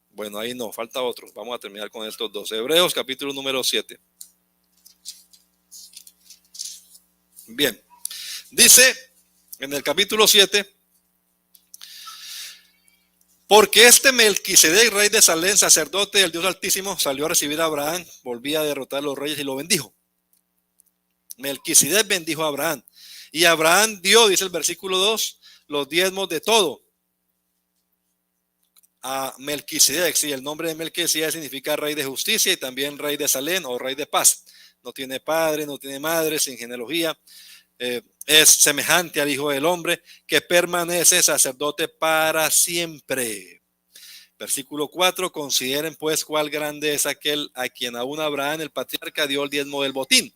bueno, ahí no, falta otro. Vamos a terminar con estos dos. Hebreos capítulo número 7. Bien, dice en el capítulo 7, porque este Melquisedec, rey de Salem, sacerdote del Dios Altísimo, salió a recibir a Abraham, volvía a derrotar a los reyes y lo bendijo. Melquisedec bendijo a Abraham. Y Abraham dio, dice el versículo 2, los diezmos de todo a Melquisedec. Sí, el nombre de Melquisedec significa rey de justicia y también rey de Salem o rey de paz. No tiene padre, no tiene madre, sin genealogía. Es semejante al Hijo del Hombre que permanece sacerdote para siempre. Versículo 4, consideren pues cuál grande es aquel a quien aún Abraham el patriarca dio el diezmo del botín.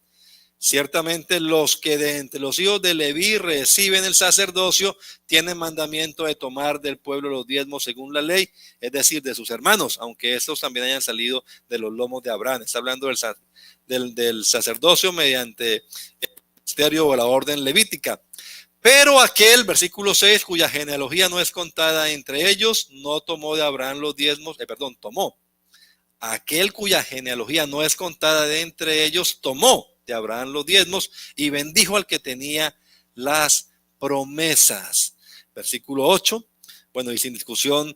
Ciertamente los que de entre los hijos de Leví reciben el sacerdocio tienen mandamiento de tomar del pueblo los diezmos según la ley, es decir, de sus hermanos, aunque estos también hayan salido de los lomos de Abraham. Está hablando del sacerdocio mediante el ministerio o la orden levítica. Pero aquel, versículo 6, cuya genealogía no es contada entre ellos, no tomó de Abraham los diezmos, tomó. Aquel cuya genealogía no es contada de entre ellos, tomó de Abraham los diezmos y bendijo al que tenía las promesas. Versículo 8, bueno, y sin discusión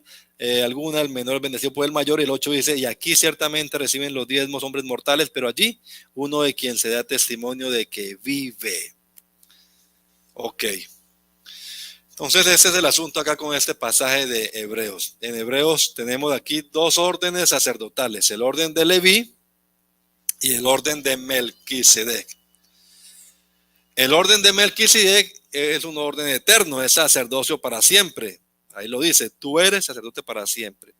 alguna, el menor bendecido por el mayor. El 8 dice, y aquí ciertamente reciben los diezmos hombres mortales, pero allí uno de quien se da testimonio de que vive. Ok. Entonces ese es el asunto acá con este pasaje de Hebreos. En Hebreos tenemos aquí dos órdenes sacerdotales, el orden de Leví y el orden de Melquisedec. El orden de Melquisedec es un orden eterno, es sacerdocio para siempre. Ahí lo dice, tú eres sacerdote para siempre.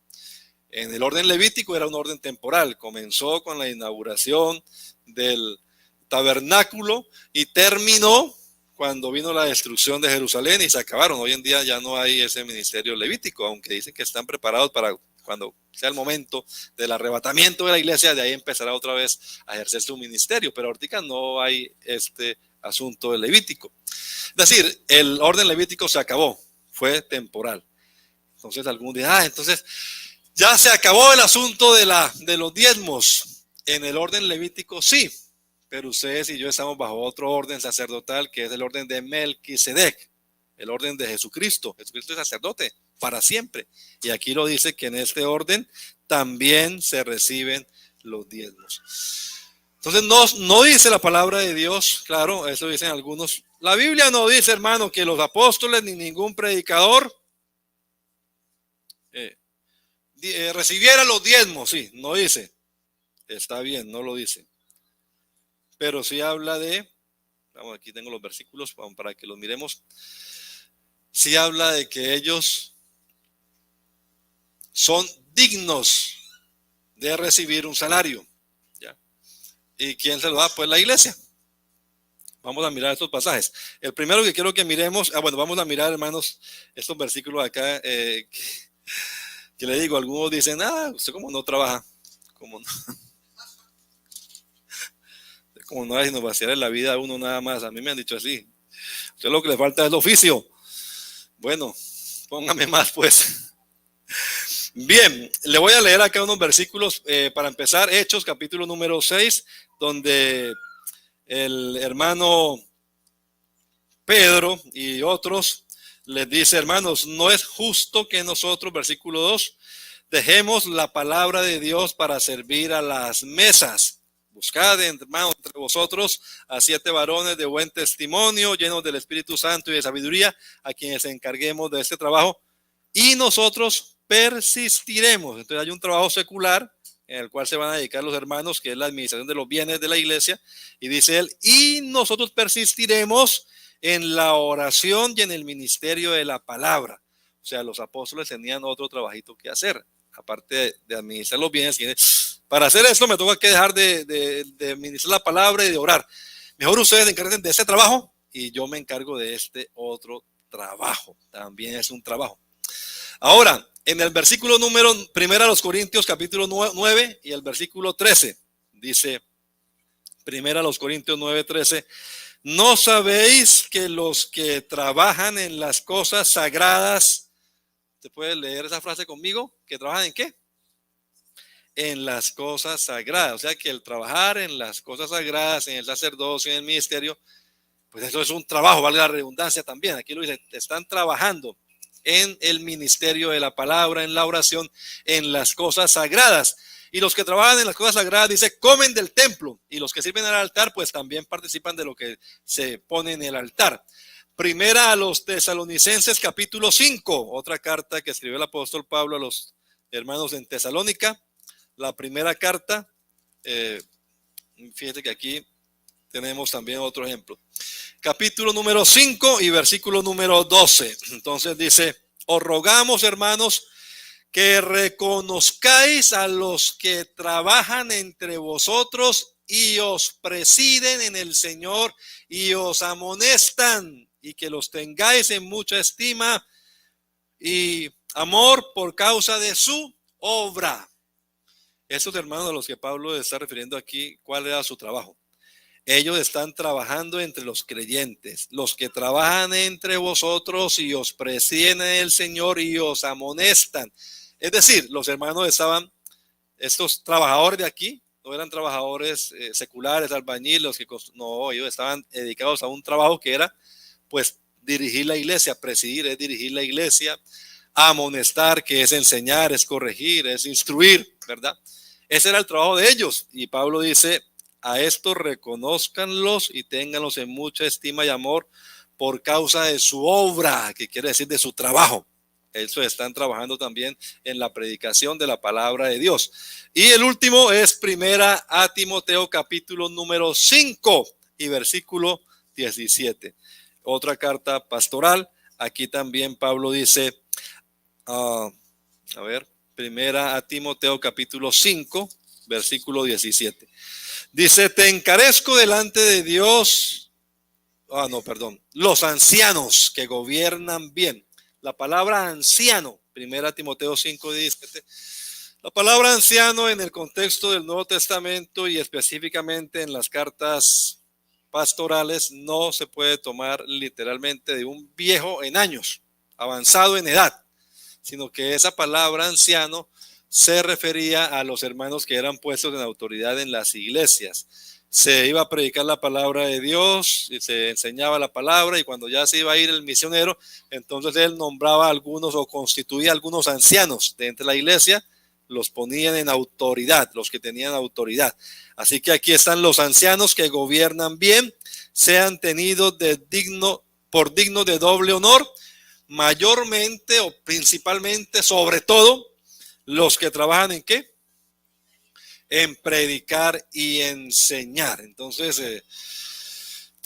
En el orden levítico era un orden temporal, comenzó con la inauguración del tabernáculo y terminó cuando vino la destrucción de Jerusalén y se acabaron. Hoy en día ya no hay ese ministerio levítico, aunque dicen que están preparados para cuando sea el momento del arrebatamiento de la iglesia, de ahí empezará otra vez a ejercer su ministerio, pero ahorita no hay este asunto del levítico. Es decir, el orden levítico se acabó, fue temporal. Entonces algún día, entonces ya se acabó el asunto de los diezmos. En el orden levítico sí, pero ustedes y yo estamos bajo otro orden sacerdotal que es el orden de Melquisedec, el orden de Jesucristo. Jesucristo es sacerdote para siempre. Y aquí lo dice que en este orden también se reciben los diezmos. Entonces no dice la palabra de Dios, claro, eso dicen algunos. La Biblia no dice, hermano, que los apóstoles ni ningún predicador recibiera los diezmos. Sí, no dice. Está bien, no lo dice. Pero sí habla de, vamos, aquí tengo los versículos para que los miremos. Sí habla de que ellos son dignos de recibir un salario. ¿Ya? ¿Y quién se lo da? Pues la iglesia. Vamos a mirar estos pasajes. El primero que quiero que miremos, vamos a mirar, hermanos, estos versículos acá, que le digo, algunos dicen, usted como no trabaja, como no es sino vaciar en la vida a uno nada más. A mí me han dicho así. Usted lo que le falta es el oficio. Bueno, póngame más pues. Bien, le voy a leer acá unos versículos para empezar. Hechos, capítulo número 6, donde el hermano Pedro y otros les dice, hermanos, no es justo que nosotros, versículo 2, dejemos la palabra de Dios para servir a las mesas. Buscad, hermanos, entre vosotros a 7 varones de buen testimonio, llenos del Espíritu Santo y de sabiduría, a quienes encarguemos de este trabajo, y nosotros persistiremos. Entonces hay un trabajo secular en el cual se van a dedicar los hermanos, que es la administración de los bienes de la iglesia, y dice él, y nosotros persistiremos en la oración y en el ministerio de la palabra. O O sea, los apóstoles tenían otro trabajito que hacer, aparte de administrar los bienes. Para hacer esto me toca que dejar de administrar la palabra y de orar. Mejor ustedes se encarguen de ese trabajo y yo me encargo de este otro trabajo. También es un trabajo. Ahora, en el versículo número 1 Corintios capítulo 9 y el versículo 13, dice 1 Corintios 9:13, ¿no sabéis que los que trabajan en las cosas sagradas, ¿te puedes leer esa frase conmigo? ¿Que trabajan en qué? En las cosas sagradas. O sea que el trabajar en las cosas sagradas, en el sacerdocio, en el ministerio, pues eso es un trabajo, valga la redundancia también. Aquí lo dice, están trabajando en el ministerio de la palabra, en la oración, en las cosas sagradas. Y los que trabajan en las cosas sagradas, dice, comen del templo. Y los que sirven al altar, pues también participan de lo que se pone en el altar. Primera a los Tesalonicenses, capítulo 5, otra carta que escribió el apóstol Pablo a los hermanos en Tesalónica. La primera carta, fíjate que aquí tenemos también otro ejemplo. Capítulo número 5 y versículo número 12. Entonces dice, os rogamos, hermanos, que reconozcáis a los que trabajan entre vosotros y os presiden en el Señor y os amonestan, y que los tengáis en mucha estima y amor por causa de su obra. Estos hermanos a los que Pablo está refiriendo aquí, ¿cuál era su trabajo? Ellos están trabajando entre los creyentes, los que trabajan entre vosotros y os presiden en el Señor y os amonestan. Es decir, los hermanos estaban, estos trabajadores de aquí, no eran trabajadores seculares, albañiles, no, ellos estaban dedicados a un trabajo que era, pues, dirigir la iglesia. Presidir es dirigir la iglesia, amonestar, que es enseñar, es corregir, es instruir, ¿verdad? Ese era el trabajo de ellos. Y Pablo dice, a estos reconózcanlos y ténganlos en mucha estima y amor por causa de su obra, que quiere decir de su trabajo. Eso están trabajando también en la predicación de la palabra de Dios. Y el último es primera a Timoteo capítulo número 5 y versículo 17. Otra carta pastoral. Aquí también Pablo dice, primera a Timoteo capítulo 5, versículo 17. Dice, te encarezco delante de Dios, los ancianos que gobiernan bien. La palabra anciano, primera Timoteo 5, 17. La palabra anciano en el contexto del Nuevo Testamento y específicamente en las cartas pastorales no se puede tomar literalmente de un viejo en años, avanzado en edad, sino que esa palabra anciano se refería a los hermanos que eran puestos en autoridad en las iglesias. Se iba a predicar la palabra de Dios y se enseñaba la palabra, y cuando ya se iba a ir el misionero, entonces él nombraba a algunos o constituía a algunos ancianos de entre la iglesia, los ponían en autoridad, los que tenían autoridad. Así que aquí están los ancianos que gobiernan bien, sean tenidos por dignos de doble honor, mayormente o principalmente, sobre todo, los que trabajan ¿en qué? En predicar y enseñar. Entonces,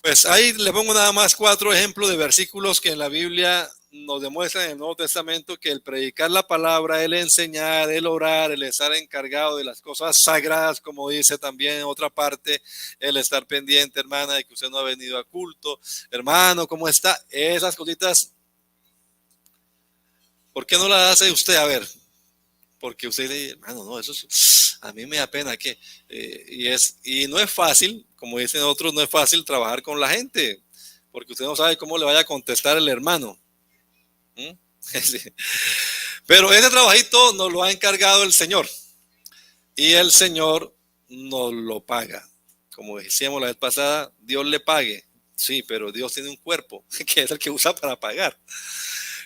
pues ahí le pongo nada más 4 ejemplos de versículos que en la Biblia nos demuestran en el Nuevo Testamento que el predicar la palabra, el enseñar, el orar, el estar encargado de las cosas sagradas, como dice también en otra parte, el estar pendiente, hermana, de que usted no ha venido a culto, hermano, ¿cómo está? Esas cositas, ¿por qué no las hace usted? A ver, porque usted dice, hermano, no, eso es, a mí me da pena que, y no es fácil, como dicen otros, no es fácil trabajar con la gente, porque usted no sabe cómo le vaya a contestar el hermano. Pero ese trabajito nos lo ha encargado el Señor, y el Señor nos lo paga. Como decíamos la vez pasada, Dios le pague, sí, pero Dios tiene un cuerpo que es el que usa para pagar.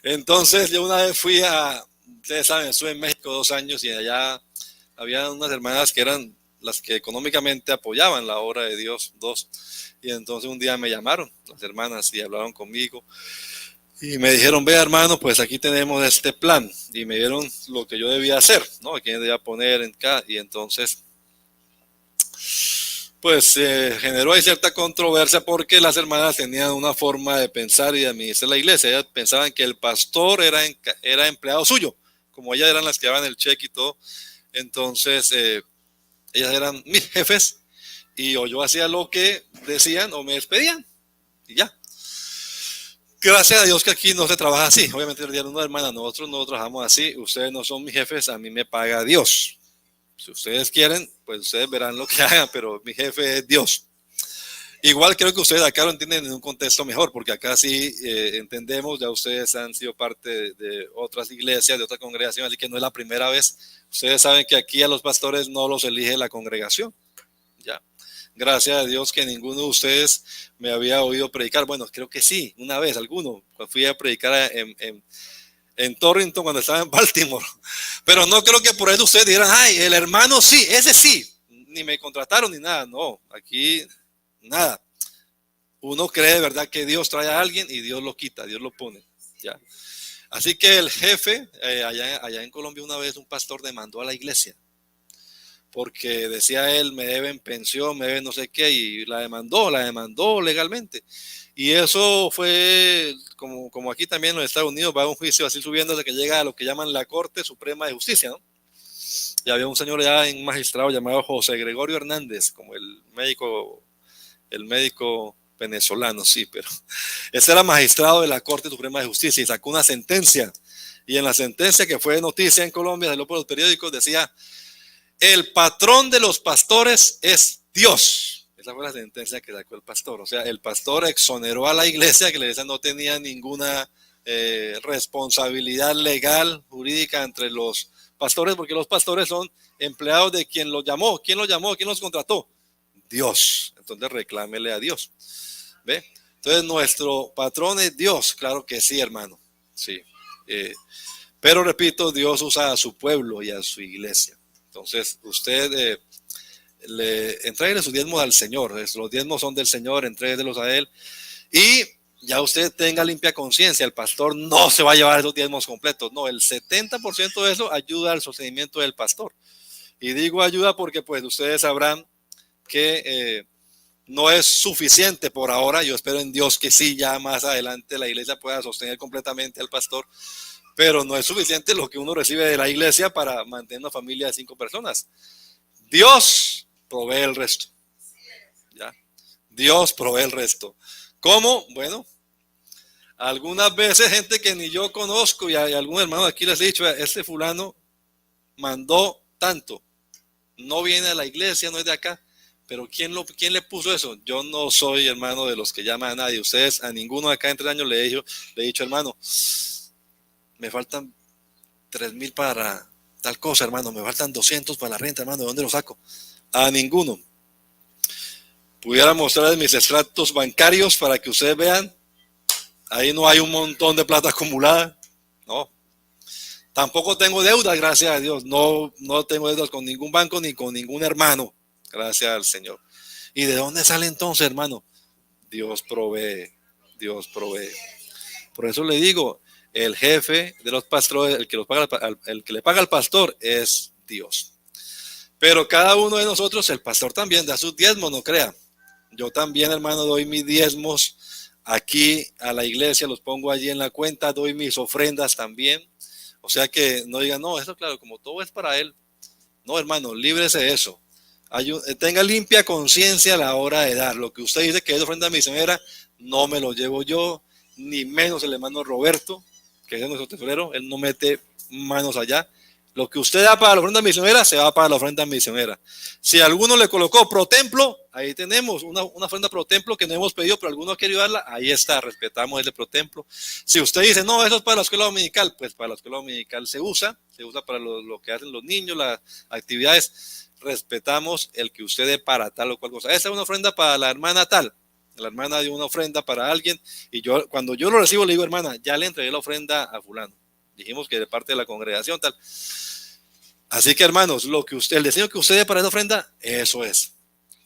Entonces yo una vez fui ustedes saben, estuve en México 2 años y allá había unas hermanas que eran las que económicamente apoyaban la obra de Dios, 2. Y entonces un día me llamaron las hermanas y hablaron conmigo y me dijeron, vea hermano, pues aquí tenemos este plan, y me dieron lo que yo debía hacer, ¿no? A quién debía poner en cada, y entonces pues generó ahí cierta controversia porque las hermanas tenían una forma de pensar y de administrar la iglesia. Ellas pensaban que el pastor era empleado suyo, como ellas eran las que daban el cheque y todo. Entonces, ellas eran mis jefes y o yo hacía lo que decían o me despedían y ya. Gracias a Dios que aquí no se trabaja así. Obviamente, el día de una hermana, nosotros no trabajamos así. Ustedes no son mis jefes, a mí me paga Dios. Si ustedes quieren, pues ustedes verán lo que hagan, pero mi jefe es Dios. Igual creo que ustedes acá lo entienden en un contexto mejor, porque acá sí entendemos, ya ustedes han sido parte de otras iglesias, de otra congregación, así que no es la primera vez. Ustedes saben que aquí a los pastores no los elige la congregación. Ya. Gracias a Dios que ninguno de ustedes me había oído predicar. Bueno, creo que sí, una vez, alguno. Fui a predicar en Torrington cuando estaba en Baltimore. Pero no creo que por eso ustedes dijeran, ay, el hermano sí, ese sí. Ni me contrataron ni nada. No, aquí nada. Uno cree de verdad que Dios trae a alguien y Dios lo quita, Dios lo pone. Ya. Así que el jefe, allá en Colombia una vez un pastor demandó a la iglesia. Porque decía él, me deben pensión, me deben no sé qué, y la demandó legalmente. Y eso fue, como aquí también en los Estados Unidos, va a un juicio así subiendo hasta que llega a lo que llaman la Corte Suprema de Justicia, ¿no? Y había un señor ya, un magistrado llamado José Gregorio Hernández, como el médico venezolano, sí, pero ese era magistrado de la Corte Suprema de Justicia y sacó una sentencia. Y en la sentencia que fue noticia en Colombia, salió por los periódicos, decía: el patrón de los pastores es Dios. Esa fue la sentencia que sacó el pastor. O sea, el pastor exoneró a la iglesia, que la iglesia no tenía ninguna responsabilidad legal, jurídica entre los pastores, porque los pastores son empleados de quien los llamó. ¿Quién los llamó? ¿Quién los contrató? Dios. Entonces reclámele a Dios. ¿Ve? Entonces nuestro patrón es Dios. Claro que sí, hermano. Sí. Pero repito, Dios usa a su pueblo y a su iglesia. Entonces, usted entréguele sus diezmos al Señor. Los diezmos son del Señor, entréguelos a Él. Y ya usted tenga limpia conciencia. El pastor no se va a llevar esos diezmos completos. No, el 70% de eso ayuda al sostenimiento del pastor. Y digo ayuda porque pues ustedes sabrán que no es suficiente por ahora. Yo espero en Dios que sí, ya más adelante la iglesia pueda sostener completamente al pastor. Pero no es suficiente lo que uno recibe de la iglesia para mantener una familia de 5 personas. Dios provee el resto. ¿Ya? Dios provee el resto. ¿Cómo? Bueno, algunas veces gente que ni yo conozco y algún hermano aquí les he dicho, este fulano mandó tanto. No viene a la iglesia, no es de acá. Pero ¿quién le puso eso? Yo no soy hermano de los que llaman a nadie. Ustedes, a ninguno de acá en 3 años le he dicho, hermano, me faltan 3,000 para tal cosa, hermano, me faltan 200 para la renta, hermano, ¿de dónde lo saco? A ninguno. Pudiera mostrarles mis extractos bancarios para que ustedes vean, ahí no hay un montón de plata acumulada, no. Tampoco tengo deudas, gracias a Dios, no tengo deudas con ningún banco ni con ningún hermano, gracias al Señor. ¿Y de dónde sale entonces, hermano? Dios provee, Dios provee. Por eso le digo, el jefe de los pastores, el que le paga al pastor es Dios. Pero cada uno de nosotros, el pastor también da sus diezmos, no crea. Yo también, hermano, doy mis diezmos aquí a la iglesia, los pongo allí en la cuenta, doy mis ofrendas también. O sea que no digan, no, eso claro, como todo es para él. No, hermano, líbrese de eso. Tenga limpia conciencia a la hora de dar. Lo que usted dice que es ofrenda misionera, no me lo llevo yo, ni menos el hermano Roberto, que es nuestro tesorero, él no mete manos allá. Lo que usted da para la ofrenda misionera, se va para la ofrenda misionera. Si alguno le colocó pro templo, ahí tenemos una ofrenda pro templo que no hemos pedido, pero alguno quiere ayudarla, ahí está, respetamos ese pro templo. Si usted dice, no, eso es para la escuela dominical, pues para la escuela dominical se usa para lo que hacen los niños, las actividades, respetamos el que usted dé para tal o cual cosa. Esa es una ofrenda para la hermana tal. La hermana dio una ofrenda para alguien y yo, cuando yo lo recibo, le digo, hermana, ya le entregué la ofrenda a fulano. Dijimos que de parte de la congregación, tal. Así que, hermanos, el deseo que usted dé para esa ofrenda, eso es.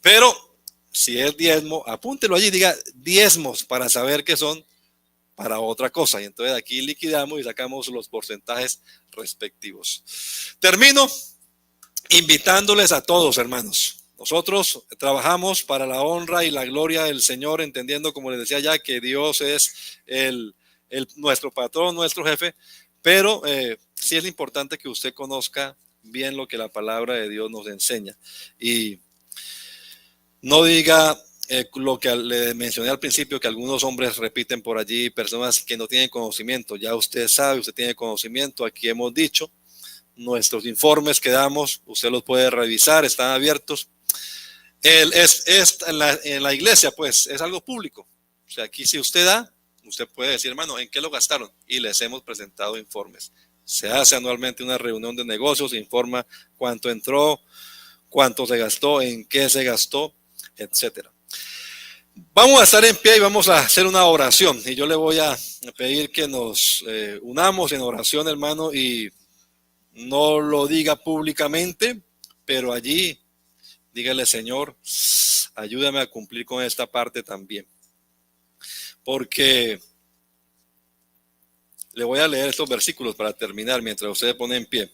Pero, si es diezmo, apúntelo allí, diga diezmos para saber que son para otra cosa. Y entonces aquí liquidamos y sacamos los porcentajes respectivos. Termino invitándoles a todos, hermanos. Nosotros trabajamos para la honra y la gloria del Señor, entendiendo, como les decía ya, que Dios es nuestro patrón, nuestro jefe, pero sí es importante que usted conozca bien lo que la palabra de Dios nos enseña. Y no diga lo que le mencioné al principio, que algunos hombres repiten por allí, personas que no tienen conocimiento. Ya usted sabe, usted tiene conocimiento. Aquí hemos dicho, nuestros informes que damos, usted los puede revisar, están abiertos. En la iglesia, pues, es algo público. O sea, aquí si usted da, usted puede decir, hermano, ¿en qué lo gastaron? Y les hemos presentado informes. Se hace anualmente una reunión de negocios, se informa cuánto entró, cuánto se gastó, en qué se gastó, etcétera. Vamos a estar en pie y vamos a hacer una oración. Y yo le voy a pedir que nos unamos en oración, hermano, y no lo diga públicamente, pero allí dígale, Señor, ayúdame a cumplir con esta parte también. Porque le voy a leer estos versículos para terminar mientras usted pone en pie.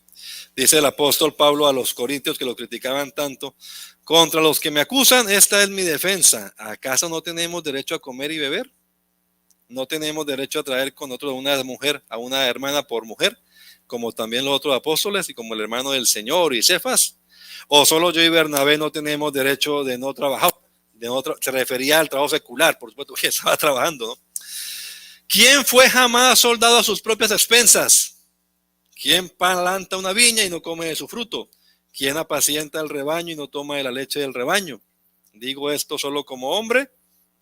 Dice el apóstol Pablo a los corintios que lo criticaban tanto: contra los que me acusan, esta es mi defensa. ¿Acaso no tenemos derecho a comer y beber? ¿No tenemos derecho a traer con nosotros a una mujer, a una hermana por mujer, como también los otros apóstoles y como el hermano del Señor y Cefas? ¿O solo yo y Bernabé no tenemos derecho de no trabajar? Se refería al trabajo secular, por supuesto que estaba trabajando, ¿no? ¿Quién fue jamás soldado a sus propias expensas? ¿Quién planta una viña y no come de su fruto? ¿Quién apacienta el rebaño y no toma de la leche del rebaño? ¿Digo esto solo como hombre?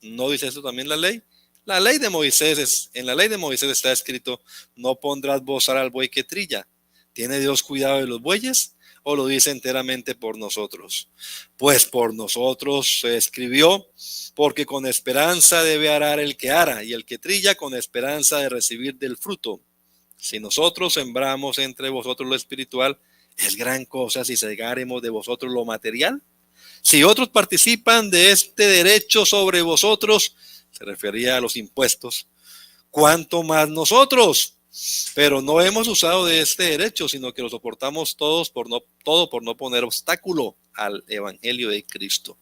¿No dice esto también la ley? La ley de Moisés, en la ley de Moisés está escrito: no pondrás bozal al buey que trilla. ¿Tiene Dios cuidado de los bueyes? ¿O lo dice enteramente por nosotros? Pues por nosotros se escribió, porque con esperanza debe arar el que ara, y el que trilla con esperanza de recibir del fruto. Si nosotros sembramos entre vosotros lo espiritual, es gran cosa si segáremos de vosotros lo material. Si otros participan de este derecho sobre vosotros, se refería a los impuestos, ¿cuánto más nosotros? Pero no hemos usado de este derecho, sino que lo soportamos todo por no poner obstáculo al evangelio de Cristo.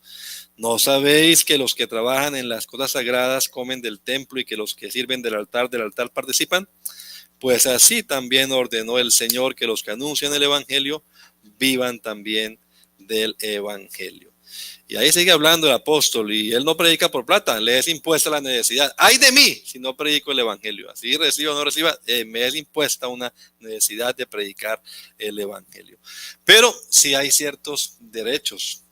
¿No sabéis que los que trabajan en las cosas sagradas comen del templo y que los que sirven del altar participan? Pues así también ordenó el Señor que los que anuncian el evangelio vivan también del evangelio. Y ahí sigue hablando el apóstol, y él no predica por plata, le es impuesta la necesidad. ¡Ay de mí si no predico el evangelio! Así reciba o no reciba, me es impuesta una necesidad de predicar el evangelio. Pero sí hay ciertos derechos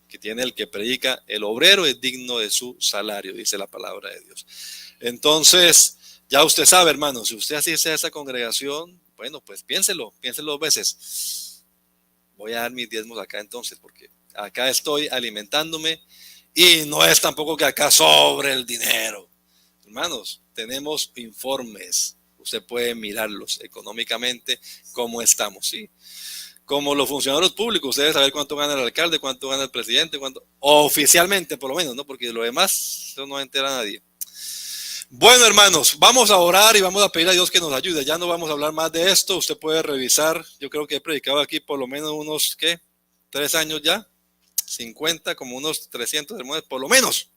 que tiene el que predica. El obrero es digno de su salario, dice la palabra de Dios. Entonces, ya usted sabe, hermano, si usted asiste a esa congregación, bueno, pues piénselo 2 veces. Voy a dar mis diezmos acá entonces, porque acá estoy alimentándome y no es tampoco que acá sobre el dinero. Hermanos, tenemos informes. Usted puede mirarlos económicamente, cómo estamos, ¿sí? Como los funcionarios públicos, usted debe saber cuánto gana el alcalde, cuánto gana el presidente, oficialmente por lo menos, ¿no? Porque lo demás, eso no entera a nadie. Bueno, hermanos, vamos a orar y vamos a pedir a Dios que nos ayude. Ya no vamos a hablar más de esto. Usted puede revisar. Yo creo que he predicado aquí por lo menos unos, 3 años ya. 50, como unos 300 sermones, por lo menos.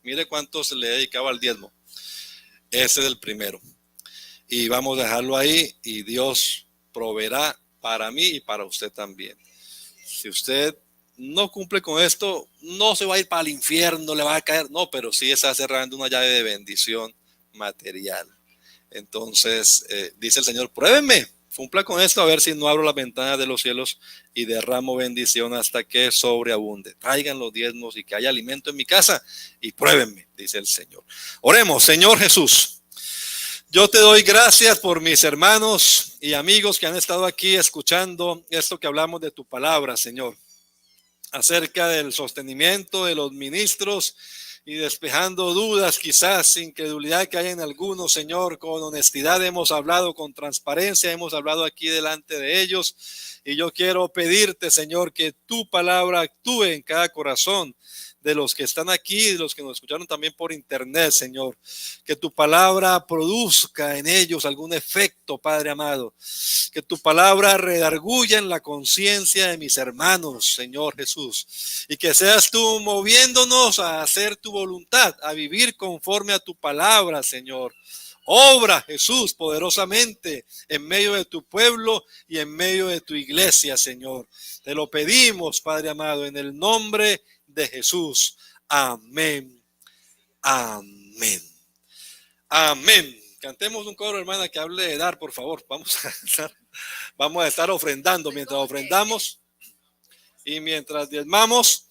Mire cuántos le he dedicado al diezmo. Ese es el primero. Y vamos a dejarlo ahí y Dios proveerá para mí y para usted también. Si usted no cumple con esto, no se va a ir para el infierno, le va a caer, no, pero sí está cerrando una llave de bendición material. Entonces, dice el Señor, pruébenme, cumpla con esto, a ver si no abro las ventanas de los cielos y derramo bendición hasta que sobreabunde. Traigan los diezmos y que haya alimento en mi casa y pruébenme, dice el Señor. Oremos. Señor Jesús, yo te doy gracias por mis hermanos y amigos que han estado aquí escuchando esto que hablamos de tu palabra, Señor, acerca del sostenimiento de los ministros y despejando dudas, quizás incredulidad que hay en algunos, Señor. Con honestidad hemos hablado, con transparencia hemos hablado aquí delante de ellos, y yo quiero pedirte, Señor, que tu palabra actúe en cada corazón de los que están aquí, de los que nos escucharon también por internet, Señor. Que tu palabra produzca en ellos algún efecto, Padre amado. Que tu palabra redarguya en la conciencia de mis hermanos, Señor Jesús. Y que seas tú moviéndonos a hacer tu voluntad, a vivir conforme a tu palabra, Señor. Obra, Jesús, poderosamente en medio de tu pueblo y en medio de tu iglesia, Señor. Te lo pedimos, Padre amado, en el nombre de Jesús. Amén. Amén. Amén. Cantemos un coro, hermana, que hable de dar, por favor. Vamos a estar ofrendando. Mientras ofrendamos y mientras diezmamos,